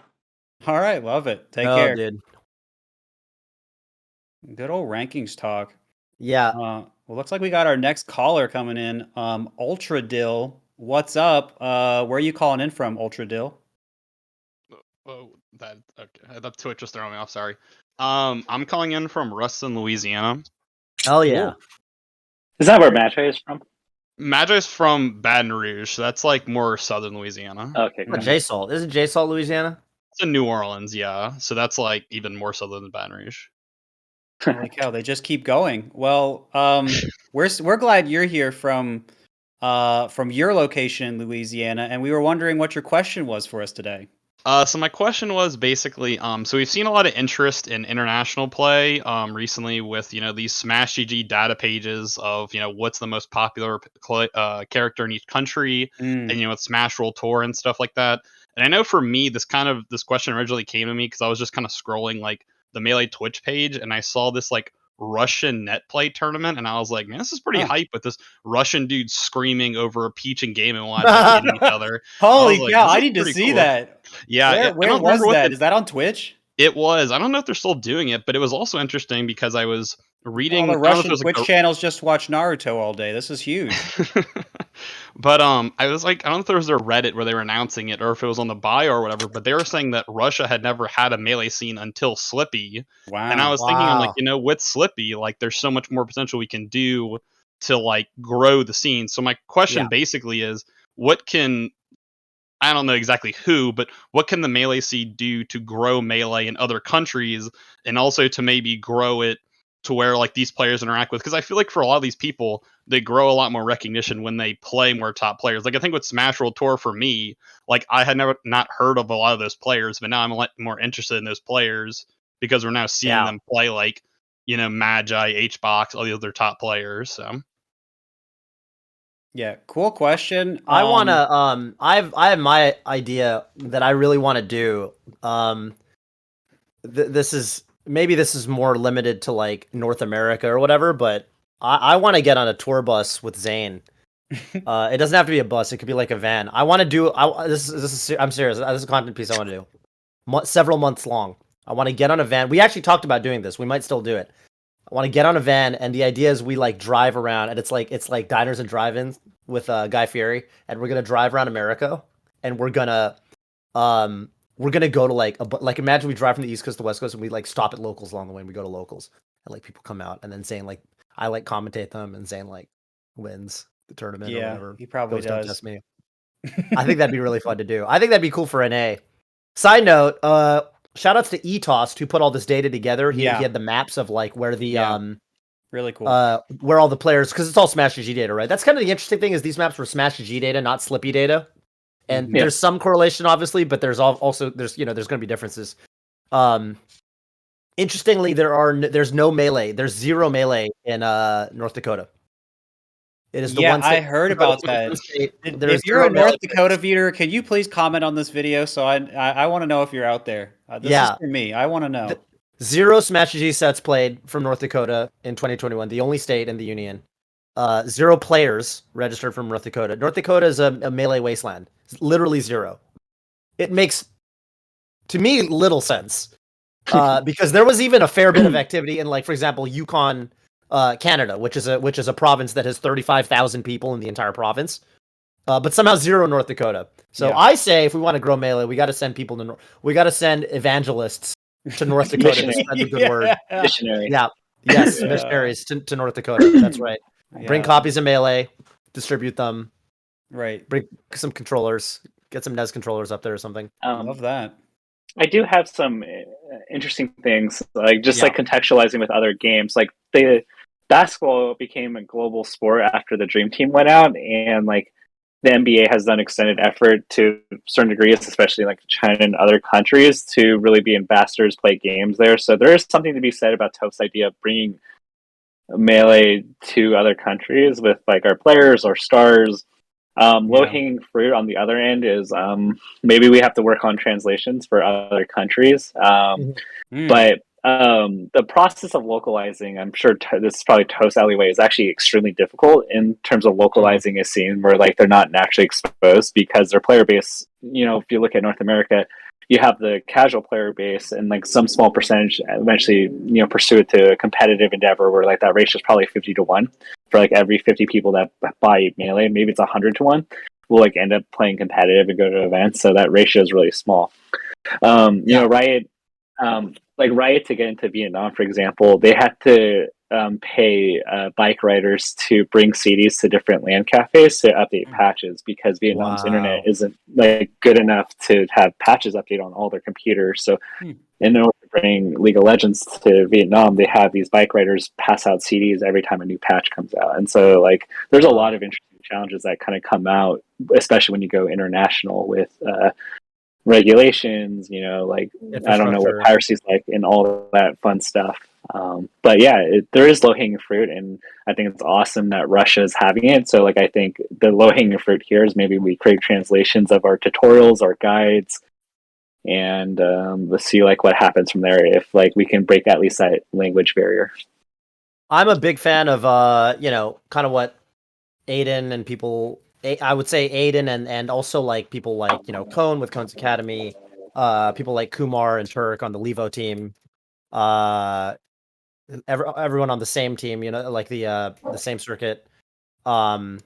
All right, love it. Take care, dude. Good old rankings talk. Yeah. Well, looks like we got our next caller coming in. Ultra Dill, what's up? Where are you calling in from, Ultra Dill? Oh, that Twitch just throwing me off. Sorry. I'm calling in from Ruston, Louisiana. Oh yeah. Is that where Magi is from? Magi's from Baton Rouge, so that's like more southern Louisiana. Okay. What, J-Salt? Isn't J-Salt Louisiana? It's in New Orleans, yeah. So that's like even more southern than Baton Rouge. Holy cow, they just keep going. Well, we're glad you're here from your location in Louisiana, and we were wondering what your question was for us today. So my question was basically, so we've seen a lot of interest in international play recently with, these Smash GG data pages of, what's the most popular character in each country, and, with Smash World Tour and stuff like that. And I know for me, this question originally came to me because I was just kind of scrolling like the Melee Twitch page, and I saw this like Russian net play tournament, and I was like, man, this is pretty hype with this Russian dude screaming over Peach and Game and Watch hitting each other. Holy like, cow, I need to see cool. that. Yeah, where was that? Is that on Twitch? It was. I don't know if they're still doing it, but it was also interesting because I was reading. All the Russian Twitch channels just watch Naruto all day. This is huge. But I was like, I don't know if there was a Reddit where they were announcing it or if it was on the bio or whatever, but they were saying that Russia had never had a Melee scene until Slippy. Wow. And I was thinking, I'm like, with Slippy, like there's so much more potential we can do to like grow the scene. So my question basically is, I don't know exactly who, but what can the Melee scene do to grow Melee in other countries, and also to maybe grow it to where like these players interact with? Because I feel like for a lot of these people, they grow a lot more recognition when they play more top players. Like I think with Smash World Tour for me, like I had not heard of a lot of those players, but now I'm a lot more interested in those players because we're now seeing them play like, Magi, HBox, all the other top players. So. Yeah, cool question. I wanna I have my idea that I really want to do. This is more limited to like North America or whatever, but I want to get on a tour bus with Zane. It doesn't have to be a bus; it could be like a van. I want to do. I'm serious. This is a content piece I want to do. Several months long. I want to get on a van. We actually talked about doing this. We might still do it. I want to get on a van, and the idea is we like drive around, and it's like diners and drive-ins with Guy Fieri, and we're gonna drive around America, and we're gonna go to like imagine we drive from the East Coast to the West Coast, and we like stop at locals along the way, and we go to locals, and like people come out, and then Zane like I like commentate them, and Zane like wins the tournament or whatever. He probably does. Test me. I think that'd be really fun to do. I think that'd be cool for NA. Side note, shout outs to eTost who put all this data together. He had the maps of like where the really cool. Where all the players, because it's all Smash GG data, right? That's kind of the interesting thing is these maps were Smash GG data, not Slippy data. And there's some correlation, obviously, but there's also there's going to be differences. Interestingly, there's no Melee. There's zero Melee in North Dakota. It is the one state. I heard about that. If you're a North Dakota viewer, can you please comment on this video? So I want to know if you're out there. This is for me. I want to know. Zero Smash GG sets played from North Dakota in 2021, the only state in the union. Zero players registered from North Dakota. North Dakota is a Melee wasteland. It's literally zero. It makes, to me, little sense. Because there was even a fair bit of activity in, like, for example, Yukon, Canada, which is a province that has 35,000 people in the entire province. But somehow zero North Dakota. So I say if we want to grow Melee, we got to send people to we got to send evangelists to North Dakota to spread the good word. Missionaries. Yeah. Yes, missionaries to North Dakota. That's right. Bring copies of Melee, distribute them. Right. Bring some controllers. Get some NES controllers up there or something. Love that. I do have some interesting things, like just Yeah. like contextualizing with other games. Like the basketball became a global sport after the Dream Team went out, and like the NBA has done extended effort to certain degrees, especially like China and other countries, to really be ambassadors, play games there. So there is something to be said about Toph's idea of bringing Melee to other countries with like our players or stars. Low hanging fruit on the other end is maybe we have to work on translations for other countries. But the process of localizing, I'm sure this is probably Toast alleyway, is actually extremely difficult in terms of localizing a scene where like they're not naturally exposed because their player base, you know, if you look at North America, you have the casual player base and like some small percentage eventually, you know, pursue it to a competitive endeavor where like that ratio is probably 50-1 for like every 50 people that buy Melee, maybe it's 100-1 will like end up playing competitive and go to events. So that ratio is really small. You know, Riot, like Riot to get into Vietnam, for example, they had to pay bike riders to bring CDs to different LAN cafes to update patches because Vietnam's internet isn't like good enough to have patches update on all their computers. So in order to bring League of Legends to Vietnam, they have these bike riders pass out CDs every time a new patch comes out. And so like there's a lot of interesting challenges that kind of come out, especially when you go international with regulations, you know, like I don't know what piracy's like and all that fun stuff. But yeah, there is low hanging fruit, and I think it's awesome that Russia is having it. So like I think the low hanging fruit here is maybe we create translations of our tutorials, our guides, and let's see like what happens from there if like we can break at least that language barrier. I'm a big fan of you know, kind of what Aiden and people, I would say Aiden and also like people like, you know, Cone with Cone's Academy, people like Kumar and Turk on the Levo team, everyone on the same team, you know, like the same circuit. I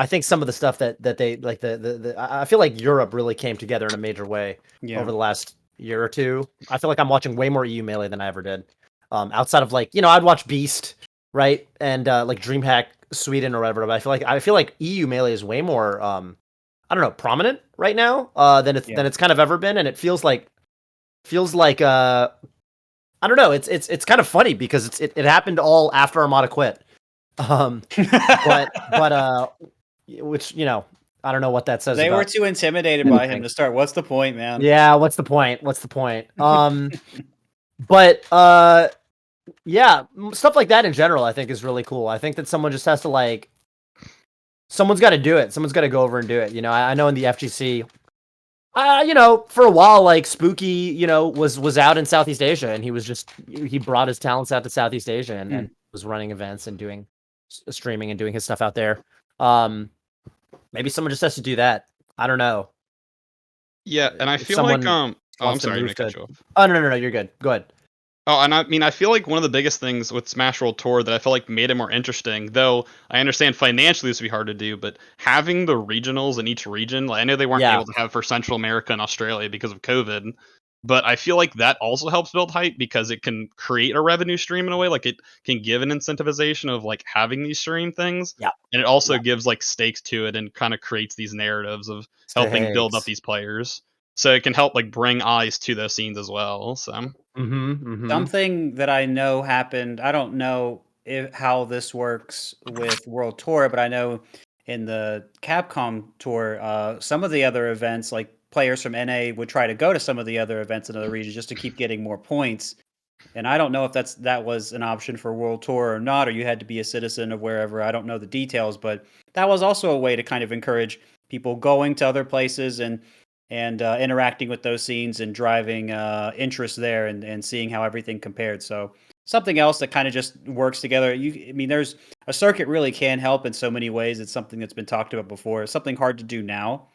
think some of the stuff that they like I feel like Europe really came together in a major way over the last year or two. I feel like I'm watching way more EU Melee than I ever did. Outside of like, you know, I'd watch Beast, right? And like DreamHack Sweden or whatever, but I feel like EU Melee is way more I don't know, prominent right now than it's kind of ever been, and it feels like I don't know, it's kind of funny because it happened all after Armada quit. But which, you know, I don't know what that says. They were too intimidated by him to start. What's the point, man? Yeah, what's the point? But yeah, stuff like that in general, I think is really cool. I think that someone just has to like, someone's got to do it. Someone's got to go over and do it. You know, I know in the FGC, you know, for a while, like Spooky, you know, was out in Southeast Asia, and he brought his talents out to Southeast Asia and was running events and doing streaming and doing his stuff out there. Maybe someone just has to do that. I don't know. Yeah, and I feel like I'm sorry to cut you off. Oh no, you're good. Go ahead. Oh, and I mean, I feel like one of the biggest things with Smash World Tour that I feel like made it more interesting, though I understand financially this would be hard to do, but having the regionals in each region, like I know they weren't able to have for Central America and Australia because of COVID, but I feel like that also helps build hype because it can create a revenue stream in a way, like it can give an incentivization of like having these stream things, and it also gives like stakes to it and kind of creates these narratives of helping build up these players. So it can help like bring eyes to those scenes as well. So something that I know happened. I don't know how this works with World Tour, but I know in the Capcom Tour, some of the other events, like players from NA, would try to go to some of the other events in other regions just to keep getting more points. And I don't know if that was an option for World Tour or not, or you had to be a citizen of wherever. I don't know the details, but that was also a way to kind of encourage people going to other places and interacting with those scenes and driving interest there and seeing how everything compared. So something else that kind of just works together. I mean, there's a circuit really can help in so many ways. It's something that's been talked about before. It's something hard to do now.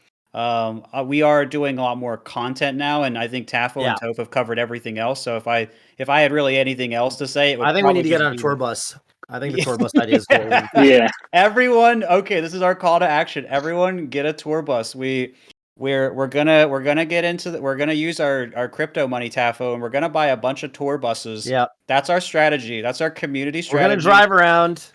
We are doing a lot more content now, and I think Tafo and Toph have covered everything else. So if I had really anything else to say, I think we need to get on a tour bus. I think the tour bus idea is cool. Yeah. Everyone, okay, this is our call to action. Everyone, get a tour bus. We're gonna get into we're gonna use our crypto money, Tafo, and we're gonna buy a bunch of tour buses. Yeah, that's our strategy. That's our community strategy. We're gonna drive around.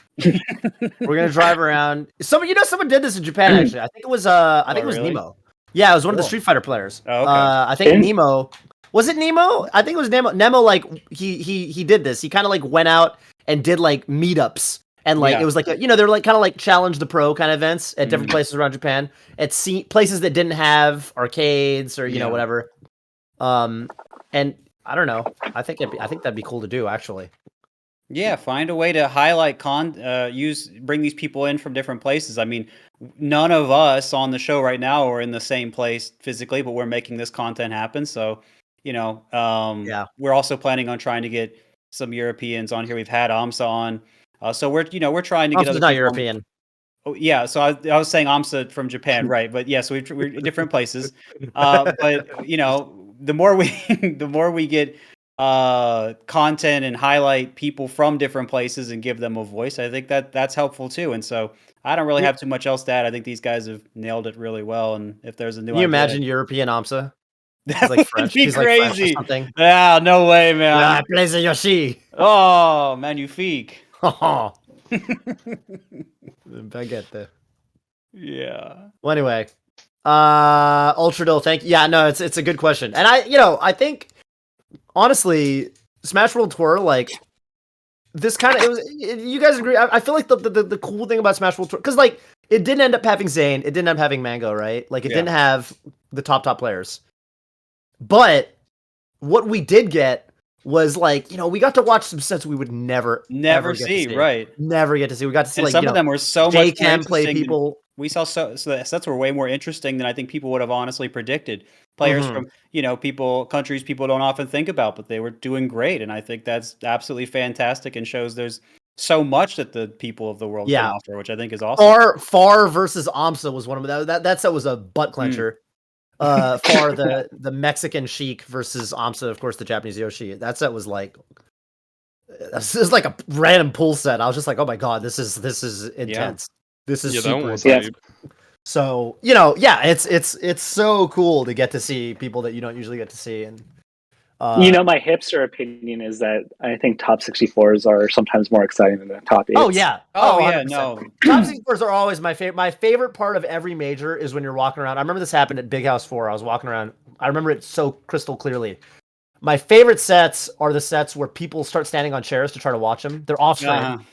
We're gonna drive around. Someone did this in Japan actually. I think it was Nemo. Yeah, it was one of the Cool. Street Fighter players. Oh, okay. I think In- Nemo. Was it Nemo? I think it was Nemo. Nemo, like he did this. He kind of like went out and did like meetups, and like Yeah. it was like they're like kind of like challenge the pro kind of events at different places around Japan, at places that didn't have arcades or Yeah. whatever. And I don't know. I think that'd be cool to do actually. Yeah, find a way to highlight bring these people in from different places. I mean, none of us on the show right now are in the same place physically, but we're making this content happen. So, we're also planning on trying to get some Europeans on here. We've had AMSA on. So we're trying to get AMSA's other not people on. European. Oh, yeah, so I was saying AMSA from Japan, right? But yeah, so we're in different places. But the more we get content and highlight people from different places and give them a voice, I think that's helpful too. And so I don't really have too much else to add. I think these guys have nailed it really well. And if there's a new Can you idea, imagine European AMSA? that He's like would French. be He's like French or crazy. something. Yeah, no way, man. Ah, plaisir Yoshi. Oh, magnifique. Baguette. Yeah. Well, anyway, Ultradil, thank you. Yeah, no, it's a good question, and I think honestly, Smash World Tour, like this kind of you guys agree? I feel like the cool thing about Smash World Tour, because like it didn't end up having Zayn, it didn't end up having Mango, right? Like it didn't have the top players, but what we did get was like we got to watch some sets we would never Never get to see, right? Never get to see. We got to see And like some of them were so much more J-Cam play interesting than- people. We saw so the sets were way more interesting than I think people would have honestly predicted. Players from countries people don't often think about, but they were doing great, and I think that's absolutely fantastic and shows there's so much that the people of the world can offer, which I think is awesome. Far versus AMSA was one of them. That set was a butt clencher. Far the Mexican Sheik versus AMSA, of course, the Japanese Yoshi. That set was like a random pool set. I was just like, oh my god, this is intense. This is super intense. So it's so cool to get to see people that you don't usually get to see. And my hipster opinion is that I think top 64s are sometimes more exciting than the top 8s. Oh yeah. Oh yeah. 100%. No. Top 64s are always my favorite. My favorite part of every major is when you're walking around. I remember this happened at Big House 4. I was walking around. I remember it so crystal clearly. My favorite sets are the sets where people start standing on chairs to try to watch them. They're off screen,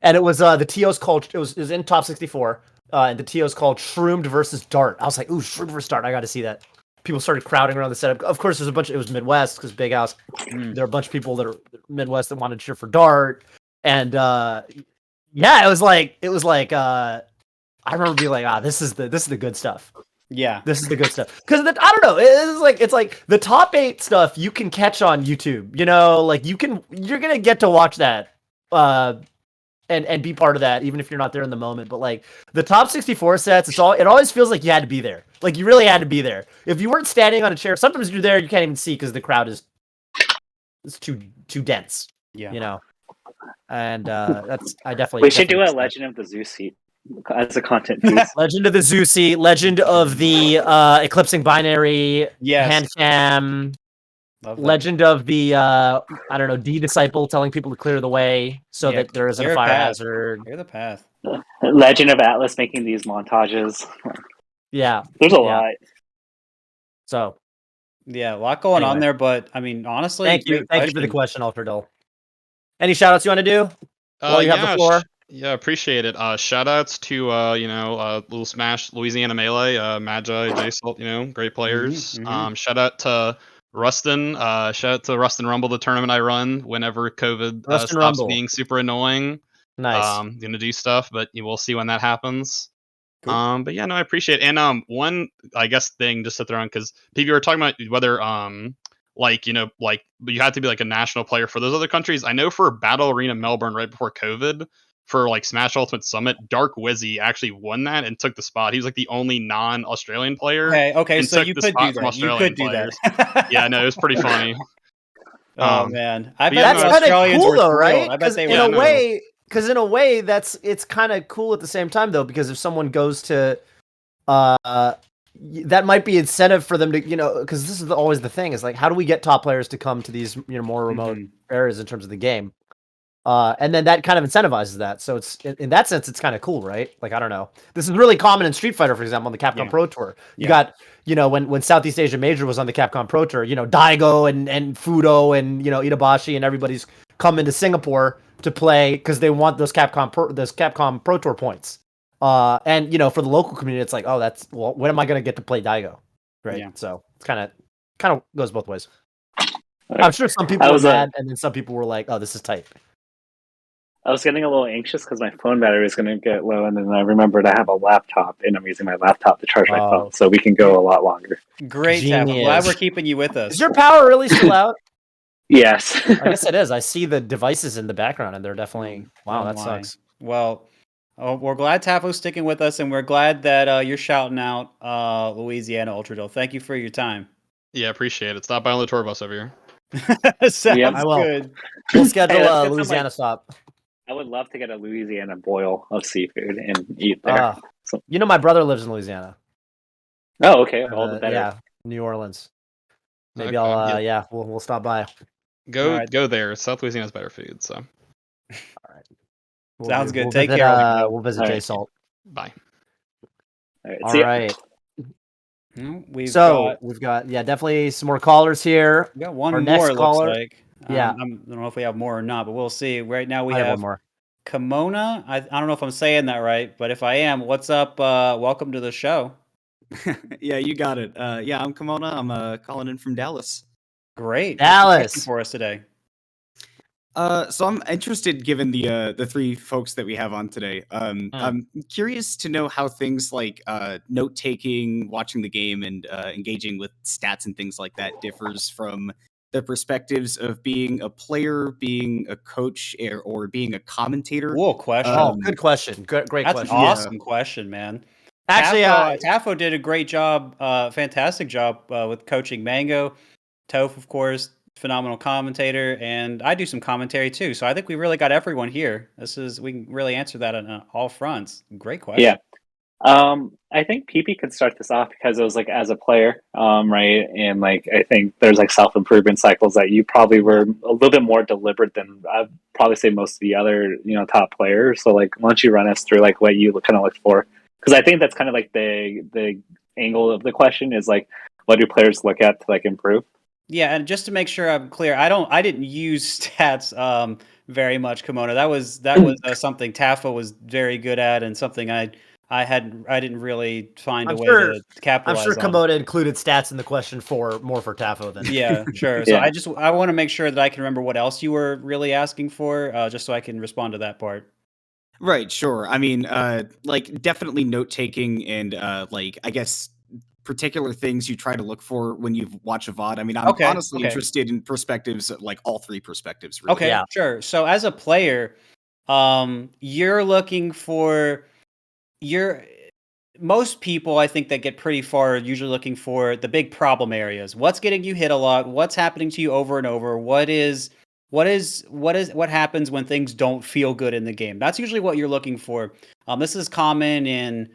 And it was the TO's called. It was in top 64. And the TO's called Shroomed versus Dart. I was like, ooh, Shroomed versus Dart. I got to see that. People started crowding around the setup. Of course, there's a bunch. It was Midwest because Big House. There are a bunch of people that are Midwest that wanted to cheer for Dart, and it was like I remember being like, this is the good stuff. Yeah, this is the good stuff. Because I don't know, it's like the top 8 stuff you can catch on YouTube. Like you're gonna get to watch that. And be part of that, even if you're not there in the moment. But like the top 64 sets, it always feels like you had to be there. Like you really had to be there. If you weren't standing on a chair, sometimes you're there, you can't even see because the crowd is too dense. Yeah. And that's I definitely. We should do a Legend of the Zoo seat as a content piece. Legend of the Zoo seat, Legend of the Eclipsing Binary, hand cam. Legend of the D disciple telling people to clear the way so that there isn't a fire hazard. Clear the path. Legend of Atlas making these montages. Yeah, there's a lot. So a lot going on there, but I mean, honestly, thank you for the question, Ultradil. Any shout outs you want to do? While you have the floor. Yeah, appreciate it. Shout outs to Little Smash, Louisiana Melee, Magi, J-Salt, great players. Shout out to Rustin, shout out to Rustin Rumble, the tournament I run whenever COVID stops being super annoying. Nice. Gonna do stuff, but we'll see when that happens. Cool. But yeah, no, I appreciate it. And one I guess thing just to throw in, because people were talking about whether you had to be like a national player for those other countries. I know for Battle Arena Melbourne right before COVID, for like Smash Ultimate Summit, Dark Wizzy actually won that and took the spot. He was like the only non-Australian player. Okay, so you could do that. You could do that. Yeah, no, it was pretty funny. Oh man, I bet that's kind of cool though, right? Because in a way, it's kind of cool at the same time though, because if someone goes to, that might be incentive for them to, because this is always the thing is like, how do we get top players to come to these more remote areas in terms of the game? And then that kind of incentivizes that. So it's in that sense, it's kind of cool, right? Like, I don't know. This is really common in Street Fighter, for example, on the Capcom Pro Tour. You got, when Southeast Asia Major was on the Capcom Pro Tour, Daigo and Fudo and, Itabashi and everybody's coming to Singapore to play because they want those Capcom Pro Tour points. And, for the local community, it's like, oh, when am I going to get to play Daigo? Right. Yeah. So it's kind of goes both ways. I'm sure some people were mad, and then some people were like, oh, this is tight. I was getting a little anxious because my phone battery was going to get low, and then I remembered I have a laptop, and I'm using my laptop to charge my phone, so we can go a lot longer. Great, Taff. I'm glad we're keeping you with us. Is your power really still out? Yes. I guess it is. I see the devices in the background, and they're definitely... Wow, that sucks. Well, we're glad Tafo's sticking with us, and we're glad that you're shouting out Louisiana Ultradille. Thank you for your time. Yeah, appreciate it. Stop by on the tour bus over here. Sounds I will. good. We'll schedule a Louisiana stop. I would love to get a Louisiana boil of seafood and eat there. My brother lives in Louisiana. Oh, okay. All the better. Yeah, New Orleans. Maybe I'll. We'll stop by. Go there. South Louisiana's better food. So. All right. Sounds good. Take care. We'll visit J Salt. Bye. All right. We've got definitely some more callers here. We got one Our more. Next caller. Looks like. Yeah. I don't know if we have more or not, but we'll see. Right now we have have one more. Kimona. I don't know if I'm saying that right, but if I am, what's up? Welcome to the show. Yeah, you got it. I'm Kimona. I'm calling in from Dallas. Great. Dallas for us today. So I'm interested, given the three folks that we have on today. I'm curious to know how things like note taking, watching the game, and engaging with stats and things like that differs from the perspectives of being a player, being a coach, or being a commentator. Whoa, question. Good question. Great That's question. That's an awesome question, man. Actually, Tafo did a great job, fantastic job with coaching Mango. Toph, of course, phenomenal commentator, and I do some commentary too. So I think we really got everyone here. We can really answer that on all fronts. Great question. Yeah. I think PP could start this off because it was like as a player, right? And like I think there's like self-improvement cycles that you probably were a little bit more deliberate than I'd probably say most of the other, top players. So like why don't you run us through like what you kind of look for? Because I think that's kind of like the angle of the question is like what do players look at to like improve? Yeah, and just to make sure I'm clear, I didn't use stats very much, Kimona. That was something Tafo was very good at, and something I didn't really find a way to capitalize on. I'm sure Kimona included stats in the question more for Tafo than. Yeah, sure. So I want to make sure that I can remember what else you were really asking for, just so I can respond to that part. Right, sure. I mean, like definitely note taking and I guess particular things you try to look for when you watch a VOD. I mean, I'm honestly interested in perspectives, like all three perspectives. Really. Okay, sure. So as a player, you're looking for most people, I think, that get pretty far are usually looking for the big problem areas. What's getting you hit a lot? What's happening to you over and over? What happens when things don't feel good in the game? That's usually what you're looking for. This is common in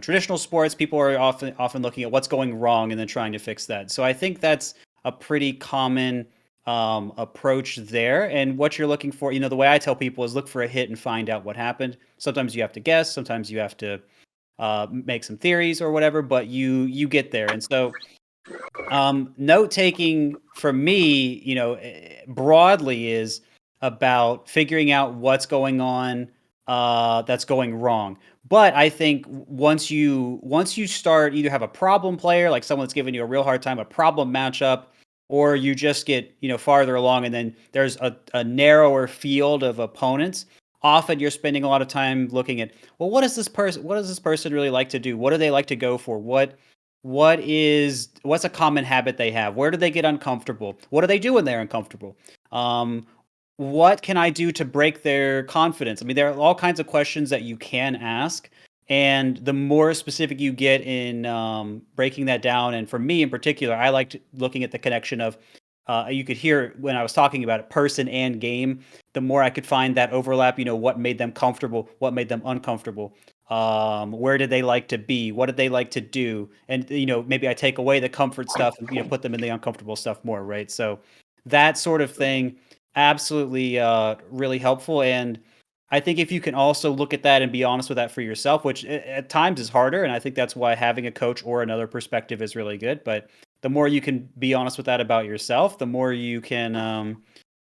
traditional sports. People are often looking at what's going wrong and then trying to fix that. So I think that's a pretty common approach there. And what you're looking for, the way I tell people is look for a hit and find out what happened. Sometimes you have to guess, sometimes you have to make some theories or whatever, but you get there. And so note taking for me, broadly is about figuring out what's going on that's going wrong. But I think once you start, either have a problem player, like someone that's giving you a real hard time, a problem matchup, or you just get farther along, and then there's a narrower field of opponents. Often you're spending a lot of time looking at, well, what does this person really like to do? What do they like to go for? What's a common habit they have? Where do they get uncomfortable? What do they do when they're uncomfortable? What can I do to break their confidence? I mean, there are all kinds of questions that you can ask, and the more specific you get in breaking that down, and for me in particular, I liked looking at the connection of, you could hear when I was talking about it, person and game, the more I could find that overlap, what made them comfortable, what made them uncomfortable, where did they like to be, what did they like to do, and maybe I take away the comfort stuff and put them in the uncomfortable stuff more, right? So that sort of thing. absolutely really helpful. And I think if you can also look at that and be honest with that for yourself, which at times is harder, and I think that's why having a coach or another perspective is really good. But the more you can be honest with that about yourself, the more you can,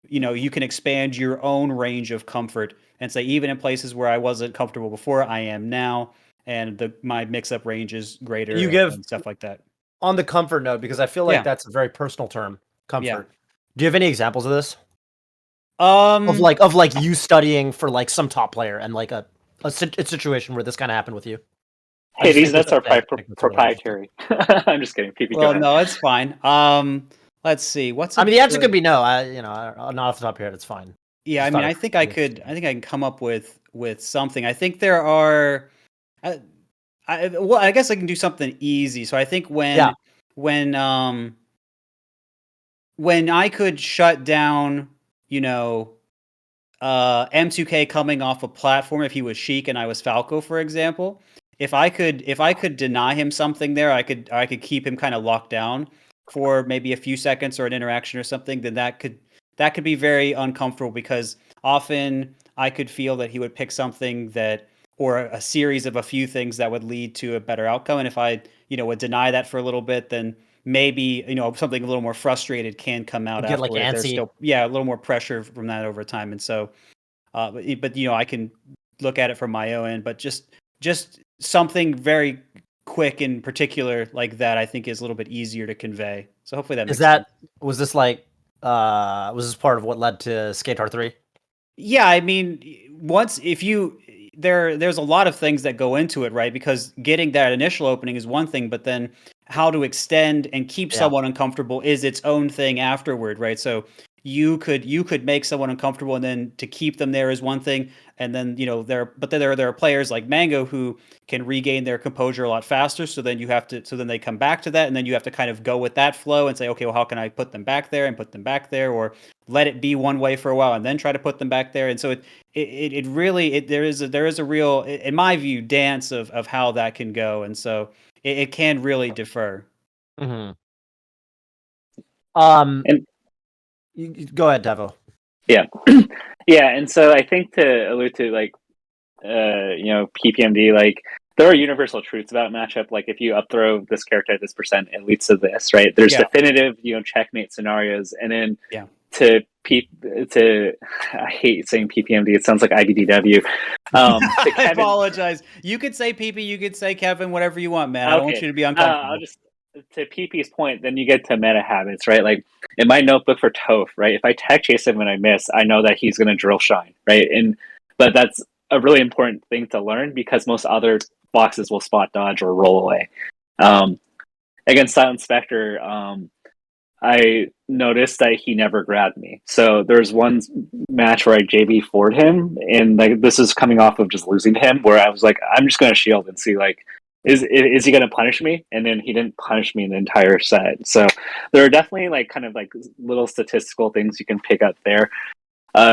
you can expand your own range of comfort and say, even in places where I wasn't comfortable before, I am now, and my mix-up range is greater You give and stuff like that. on the comfort note, because I feel like that's a very personal term, comfort. Do you have any examples of this? Of like you studying for like some top player and like a situation where this kind of happened with you. Hey, these notes are proprietary. I'm just kidding. PP, well, no, it's fine. Let's see. I mean, the answer could be no. Not off the top of your head, it's fine. Yeah, I mean, I think I can come up with something. I think there are. I guess I can do something easy. So I think when I could shut down, M2K coming off a platform, if he was Sheik and I was Falco, for example, if I could deny him something there, I could keep him kind of locked down for maybe a few seconds or an interaction or something, then that could be very uncomfortable, because often I could feel that he would pick something or a series of a few things that would lead to a better outcome. And if I, would deny that for a little bit, then maybe, something a little more frustrated can come out afterwards. Like antsy. There's still, a little more pressure from that over time. And so, but I can look at it from my own end, but just something very quick in particular like that, I think is a little bit easier to convey. So hopefully that makes sense. Was this like, was this part of what led to Skate Hard 3? Yeah, I mean, there's a lot of things that go into it, right? Because getting that initial opening is one thing, but then how to extend and keep someone uncomfortable is its own thing afterward, right? So you could make someone uncomfortable, and then to keep them there is one thing, and then there are players like Mango who can regain their composure a lot faster. So then then they come back to that, and then you have to kind of go with that flow and say, okay, well, how can I put them back there, or let it be one way for a while and then try to put them back there. And so it really there is a real, in my view, dance of how that can go, and so it can really differ. Mm-hmm. Go ahead, Devo. Yeah. Yeah, and so I think to allude to like PPMD, like there are universal truths about matchup. Like if you up throw this character at this percent, it leads to this, right? There's definitive, checkmate scenarios, and then to I hate saying PPMD. It sounds like IBDW. I apologize. You could say PP, you could say Kevin, whatever you want, man. Okay. I don't want you to be uncomfortable. I'll just, to PP's point, then you get to meta habits, right? Like in my notebook for Toph, right? If I tech chase him and I miss, I know that he's going to drill shine, right? But that's a really important thing to learn, because most other boxes will spot dodge or roll away. Against Silent Spectre, I noticed that he never grabbed me. So there's one match where I JB for'd him, and like this is coming off of just losing to him, where I was like, I'm just going to shield and see like, is he going to punish me? And then he didn't punish me in the entire set. So there are definitely like kind of like little statistical things you can pick up there.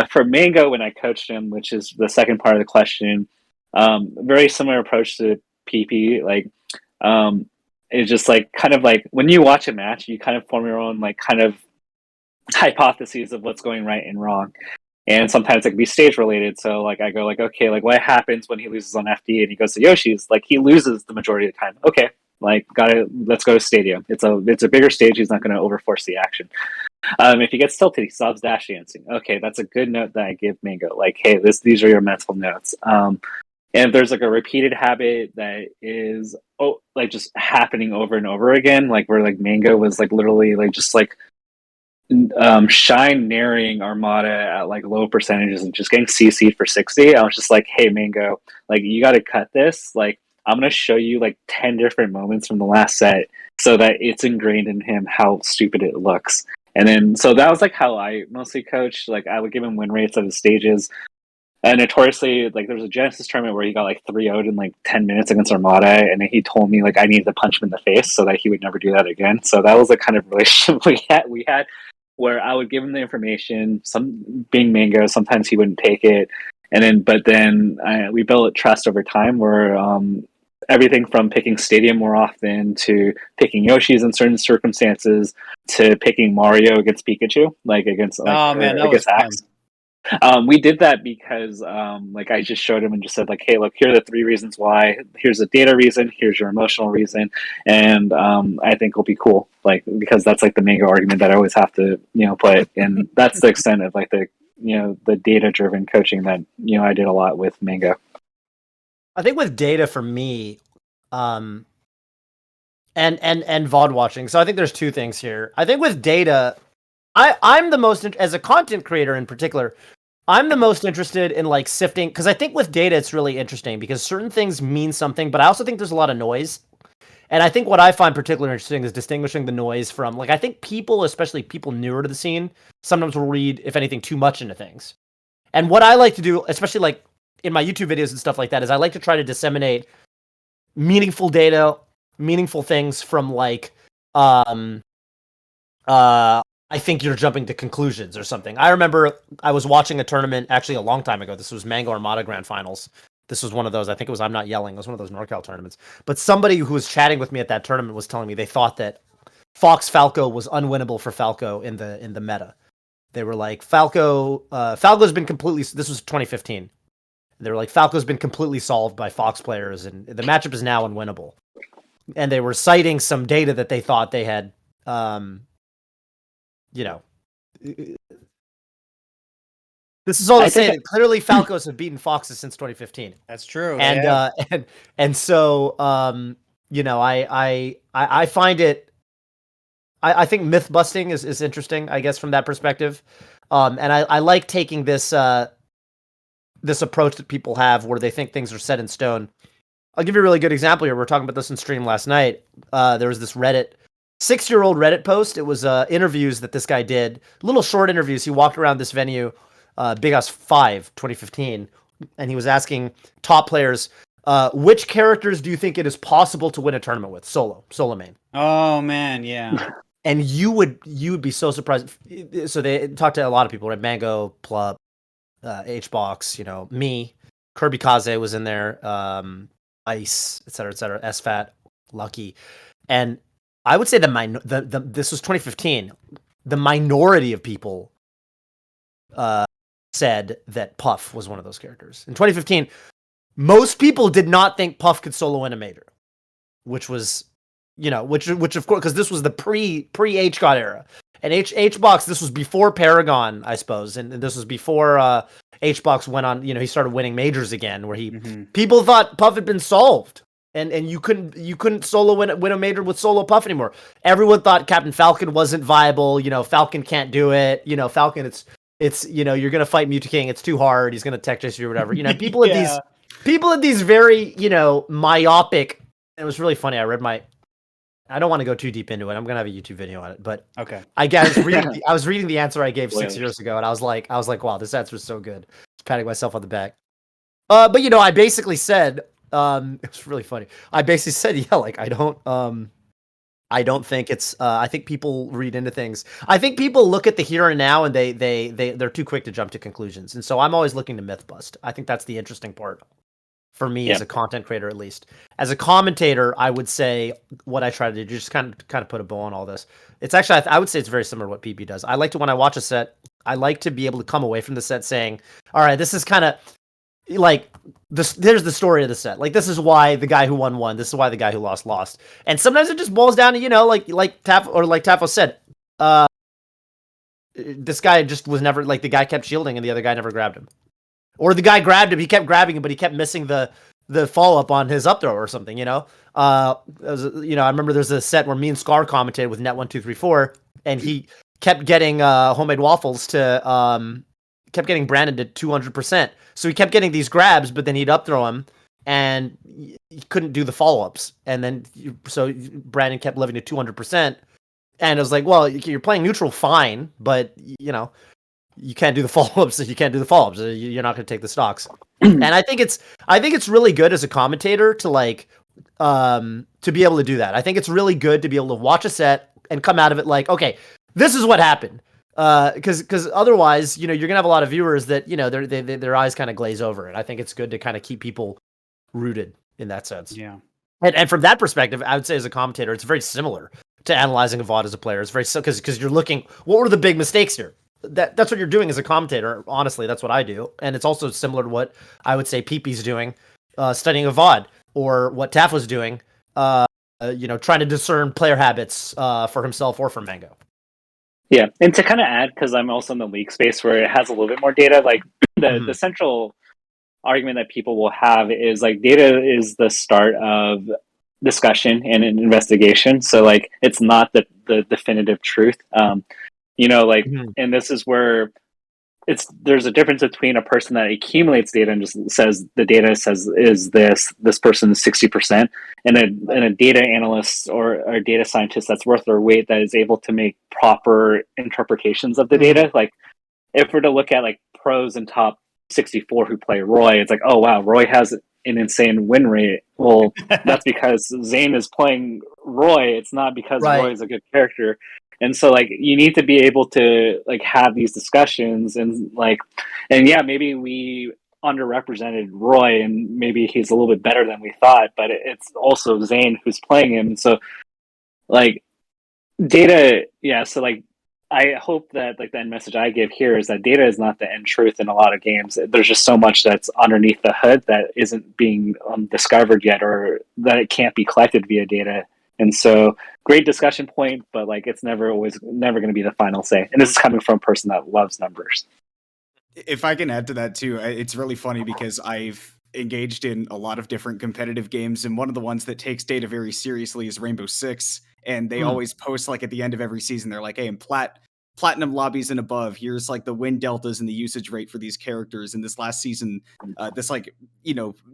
For Mango, when I coached him, which is the second part of the question, very similar approach to PP. Like, it's just like kind of like when you watch a match, you kind of form your own like kind of hypotheses of what's going right and wrong. And sometimes it can be stage related. So like I go like, okay, like what happens when he loses on FD and he goes to Yoshi's? Like he loses the majority of the time. Okay, like let's go to Stadium. It's a bigger stage. He's not going to overforce the action. If he gets tilted, he stops dash dancing. Okay, that's a good note that I give Mango. Like, hey, these are your mental notes. And if there's like a repeated habit that is like just happening over and over again, like where like Mango was like literally like just like Shine narrowing Armada at like low percentages and just getting CC'd for 60. I was just like, hey Mango, like you got to cut this. Like I'm gonna show you like 10 different moments from the last set so that it's ingrained in him how stupid it looks. And then so that was like how I mostly coached. Like I would give him win rates of the stages. And notoriously, like there was a Genesis tournament where he got like 3-0'd in like 10 minutes against Armada, and then he told me like I needed to punch him in the face so that he would never do that again. So that was the kind of relationship we had where I would give him the information. Some being Mango, sometimes he wouldn't take it, and then we built trust over time. Where everything from picking Stadium more often to picking Yoshi's in certain circumstances to picking Mario against Pikachu, like against Oh man, that was against fun. Axe. We did that because like I just showed him and just said like, hey, look, here are the 3 reasons why. Here's a data reason. Here's your emotional reason, and I think it'll be cool. Like because that's like the manga argument that I always have to put, and that's the extent of like the the data driven coaching that I did a lot with manga. I think with data for me, and VOD watching. So I think there's 2 things here. I think with data, I'm the most as a content creator in particular. I'm the most interested in like sifting because I think with data it's really interesting because certain things mean something, but I also think there's a lot of noise. And I think what I find particularly interesting is distinguishing the noise from like I think people, especially people newer to the scene, sometimes will read, if anything, too much into things. And what I like to do, especially like in my YouTube videos and stuff like that, is I like to try to disseminate meaningful data, meaningful things from like I think you're jumping to conclusions or something. I remember I was watching a tournament actually a long time ago. This was Mango Armada Grand Finals. This was one of those. I think it was I'm Not Yelling. It was one of those NorCal tournaments. But somebody who was chatting with me at that tournament was telling me they thought that Fox Falco was unwinnable for Falco in the meta. They were like Falco's been completely. This was 2015. They were like Falco's been completely solved by Fox players, and the matchup is now unwinnable. And they were citing some data that they thought they had. This is all to say that clearly Falcos have beaten Foxes since 2015. That's true. And so I find it. I think myth busting is interesting, I guess, from that perspective. And I like taking this this approach that people have where they think things are set in stone. I'll give you a really good example here. We were talking about this in stream last night. There was this 6-year-old Reddit post. It was interviews that this guy did, little short interviews. He walked around this venue, Big House 5, 2015, and he was asking top players, which characters do you think it is possible to win a tournament with? Solo main. Oh man, yeah. And you would be so surprised. So they talked to a lot of people, right? Mango, Plub, HBox, me, Kirby Kaze was in there, Ice, etc., SFAT, Lucky, and I would say this was 2015. The minority of people said that Puff was one of those characters. In 2015, most people did not think Puff could solo win a major, which was, which of course, because this was the pre HGOT era. And HBox, this was before Paragon, I suppose, and this was before HBox went on. He started winning majors again, where people thought Puff had been solved. And you couldn't solo win a major with solo Puff anymore. Everyone thought Captain Falcon wasn't viable. Falcon can't do it. Falcon, it's you're gonna fight Mewtwo King. It's too hard. He's gonna tech chase you or whatever. People at these very myopic. It was really funny. I don't want to go too deep into it. I'm gonna have a YouTube video on it, but okay. I guess I was reading the answer I gave 6 years ago, and I was like, wow, this answer is so good. Just patting myself on the back. But I basically said. It was really funny. I basically said, yeah, like I don't think it's. I think people read into things. I think people look at the here and now, and they're too quick to jump to conclusions. And so I'm always looking to myth bust. I think that's the interesting part for me as a content creator, at least. As a commentator, I would say what I try to do, just kind of put a bow on all this. It's actually, I would say it's very similar to what PP does. I like to, when I watch a set, I like to be able to come away from the set saying, all right, this is kind of. Like this, there's the story of the set. Like this is why the guy who won. This is why the guy who lost. And sometimes it just boils down to like Tafo said, this guy just was never like the guy kept shielding and the other guy never grabbed him, or the guy grabbed him, he kept grabbing him, but he kept missing the follow up on his up throw or something. I remember there's a set where me and Scar commentated with Net1234, and he kept getting homemade waffles to kept getting Brandon to 200%. So he kept getting these grabs, but then he'd up throw him, and he couldn't do the follow ups. And then so Brandon kept living to 200%. And I was like, well, you're playing neutral, fine, but you can't do the follow ups. You can't do the follow ups. You're not going to take the stocks. And I think it's really good as a commentator to to be able to do that. I think it's really good to be able to watch a set and come out of it like, okay, this is what happened. Because otherwise, you're gonna have a lot of viewers that their eyes kind of glaze over, and I think it's good to kind of keep people rooted in that sense. Yeah, And from that perspective, I would say as a commentator, it's very similar to analyzing a VOD as a player. It's very because you're looking, what were the big mistakes here? That's what you're doing as a commentator. Honestly, that's what I do, and it's also similar to what I would say PP's doing, studying a VOD, or what Taff was doing, trying to discern player habits for himself or for Mango. Yeah, and to kind of add, because I'm also in the league space where it has a little bit more data, like the central argument that people will have is like data is the start of discussion and an investigation. So like it's not the definitive truth. And this is where there's a difference between a person that accumulates data and just says the data says is this person is 60%, and a data analyst or a data scientist that's worth their weight that is able to make proper interpretations of the data. Like if we're to look at like pros and top 64 who play Roy, it's like, oh wow, Roy has an insane win rate. Well, that's because Zane is playing Roy. It's not because Roy is a good character. And so like you need to be able to like have these discussions and yeah, maybe we underrepresented Roy and maybe he's a little bit better than we thought, but it's also Zane who's playing him. And so like data, yeah, so like I hope that like the end message I give here is that data is not the end truth in a lot of games. There's just so much that's underneath the hood that isn't being discovered yet, or that it can't be collected via data. And so great discussion point, but like it's never going to be the final say. And this is coming from a person that loves numbers. If I can add to that too, it's really funny because I've engaged in a lot of different competitive games, and one of the ones that takes data very seriously is Rainbow Six. And they always post like at the end of every season, they're like, hey, in platinum lobbies and above, here's like the win deltas and the usage rate for these characters. And this last season, this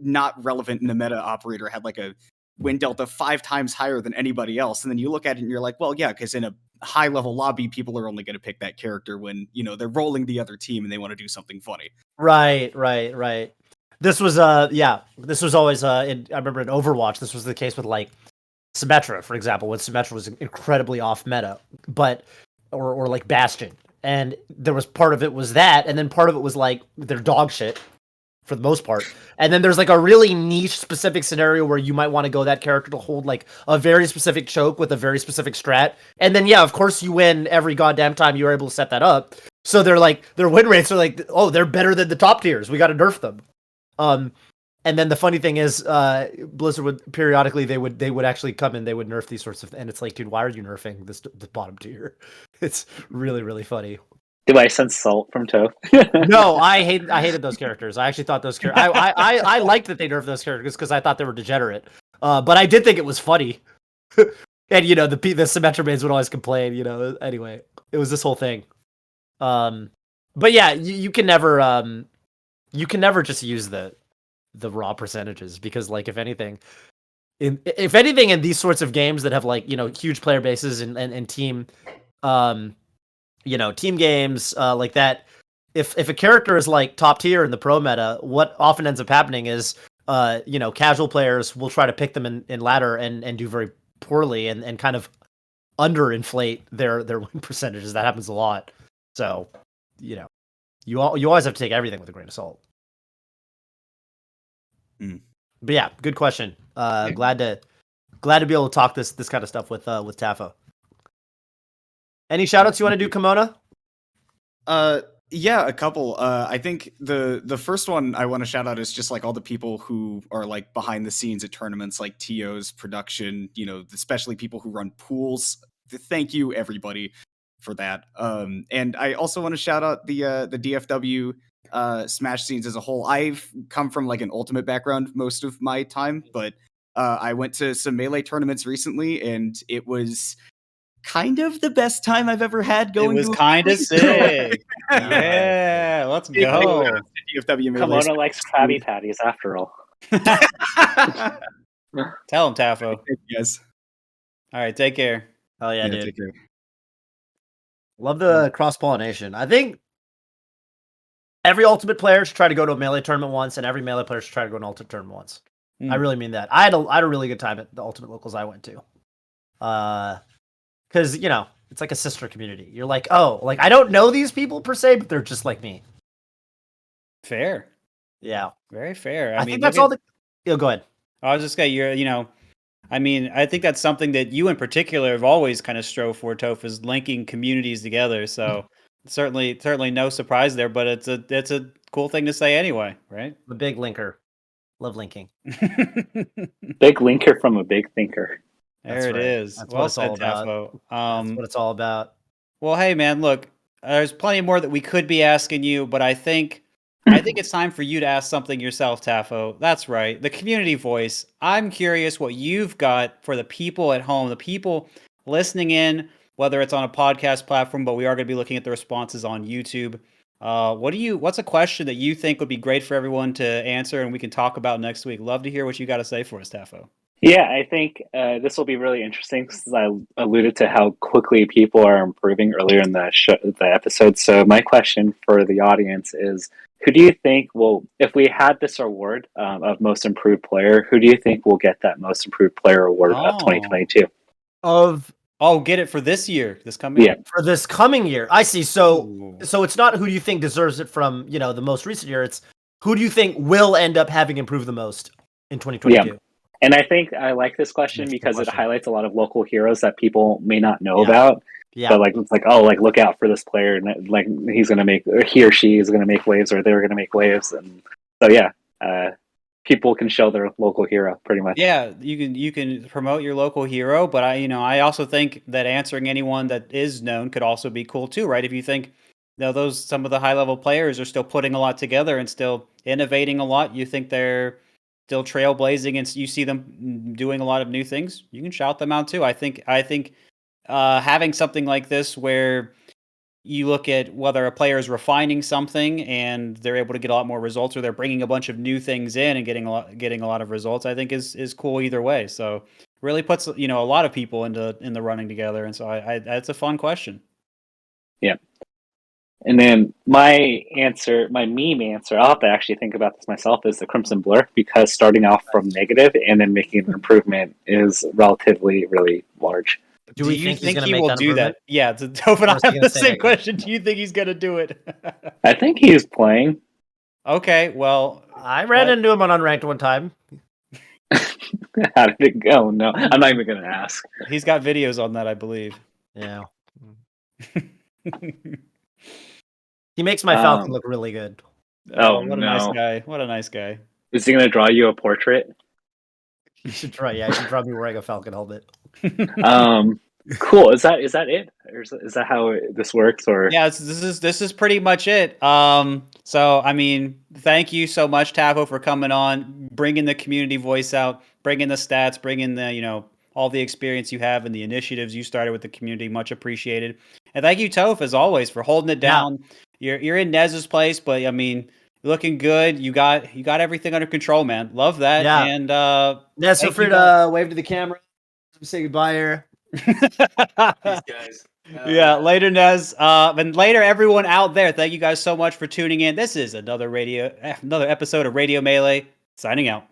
not relevant in the meta operator had like a win delta 5 times higher than anybody else. And then you look at it and you're like, well, yeah, because in a high level lobby, people are only going to pick that character when, they're rolling the other team and they want to do something funny. Right. This was always I remember in Overwatch, this was the case with like Symmetra, for example, when Symmetra was incredibly off meta, or like Bastion. And there was part of it was that, and then part of it was like they're dog shit for the most part. And then there's like a really niche specific scenario where you might want to go that character to hold like a very specific choke with a very specific strat. And then, yeah, of course you win every goddamn time you're able to set that up. So they're like, their win rates are like, oh, they're better than the top tiers. We got to nerf them. And then the funny thing is, Blizzard would periodically they would actually come in, they would nerf these sorts of, and it's like, dude, why are you nerfing the bottom tier? It's really, really funny. Do I sense salt from Toph? No, I hated those characters. I actually thought those characters. I liked that they nerfed those characters because I thought they were degenerate. But I did think it was funny. And the Symmetra mains would always complain. Anyway, it was this whole thing. But yeah, you can never just use the raw percentages, because like if anything in these sorts of games that have like huge player bases and team team games like that, if a character is like top tier in the pro meta, what often ends up happening is casual players will try to pick them in ladder and do very poorly and kind of underinflate their win percentages. That happens a lot. So you always have to take everything with a grain of salt. But yeah, good question. Glad to be able to talk this kind of stuff with Tafo. Any shout outs you want to do, Kimona? Yeah, a couple. I think the first one I want to shout out is just like all the people who are like behind the scenes at tournaments, like TOs, production, especially people who run pools. Thank you everybody for that. And I also want to shout out the DFW Smash scenes as a whole. I've come from like an Ultimate background most of my time, but I went to some Melee tournaments recently, and it was kind of the best time I've ever had going. It was kind of sick. Yeah, let's go. DFW Melee. Kimona likes Krabby Patties after all. Tell him, Tafo. Yes. All right, take care. Oh yeah, dude. Take care. Love the cross-pollination. I think every Ultimate player should try to go to a Melee tournament once, and every Melee player should try to go to an Ultimate tournament once. I really mean that. I had a really good time at the Ultimate locals I went to. Because, it's like a sister community. You're like, oh, like, I don't know these people per se, but they're just like me. Fair. Yeah. Very fair. I mean, think that's all the... Go ahead. I was just going to, I mean, I think that's something that you in particular have always kind of strove for, Toph, is linking communities together. So certainly no surprise there, but it's a cool thing to say anyway, right? I'm a big linker. Love linking. Big linker from a big thinker. There it is. That's Well what it's all said, about. Tafo. That's what it's all about. Well, hey man, look, there's plenty more that we could be asking you, but I think it's time for you to ask something yourself, Tafo. That's right. The community voice. I'm curious what you've got for the people at home, the people listening in, whether it's on a podcast platform, but we are going to be looking at the responses on YouTube. What's a question that you think would be great for everyone to answer and we can talk about next week? Love to hear what you got to say for us, Tafo. Yeah, I think this will be really interesting because I alluded to how quickly people are improving earlier in the episode. So my question for the audience is, who do you think will, if we had this award of most improved player, who do you think will get that most improved player award of 2022? Get it for this year, this coming year. For this coming year. I see. So it's not who do you think deserves it from, the most recent year. It's who do you think will end up having improved the most in 2022? Yeah. And I think I like this question because it highlights a lot of local heroes that people may not know about. Yeah. But it's like, oh, like look out for this player, and like he's gonna make, or he or she is gonna make waves, or they're gonna make waves, and so people can show their local hero pretty much. Yeah, you can promote your local hero, but I also think that answering anyone that is known could also be cool too, right? If you think some of the high level players are still putting a lot together and still innovating a lot, you think they're still trailblazing and you see them doing a lot of new things, you can shout them out too. I think having something like this where you look at whether a player is refining something and they're able to get a lot more results, or they're bringing a bunch of new things in and getting a lot of results, I think is cool either way. So really puts a lot of people in the running together, and so that's a fun question. Yeah. And then my meme answer, I'll have to actually think about this myself, is the Crimson Blur, because starting off from negative and then making an improvement is relatively really large. Do you think he will do that? Yeah, Toph and I have the same question. Do you think he's going to do it? I think he's playing. Okay, well, I ran into him on Unranked one time. How did it go? No, I'm not even going to ask. He's got videos on that, I believe. Yeah. He makes my Falcon look really good. What a nice guy! What a nice guy! Is he going to draw you a portrait? You should try. Yeah, you should draw me wearing a Falcon helmet. Cool. Is that it? Or is that how this works? Or yeah, this is pretty much it. So I mean, thank you so much, Tafo, for coming on, bringing the community voice out, bringing the stats, bringing the all the experience you have and the initiatives you started with the community. Much appreciated. And thank you, Toph, as always, for holding it down. Yeah. You're in Nez's place, but I mean, looking good. You got everything under control, man. Love that. Yeah. And Nez, feel free to wave to the camera. Say goodbye here. Peace, guys. Yeah, later, Nez. And later, everyone out there. Thank you guys so much for tuning in. This is another episode of Radio Melee. Signing out.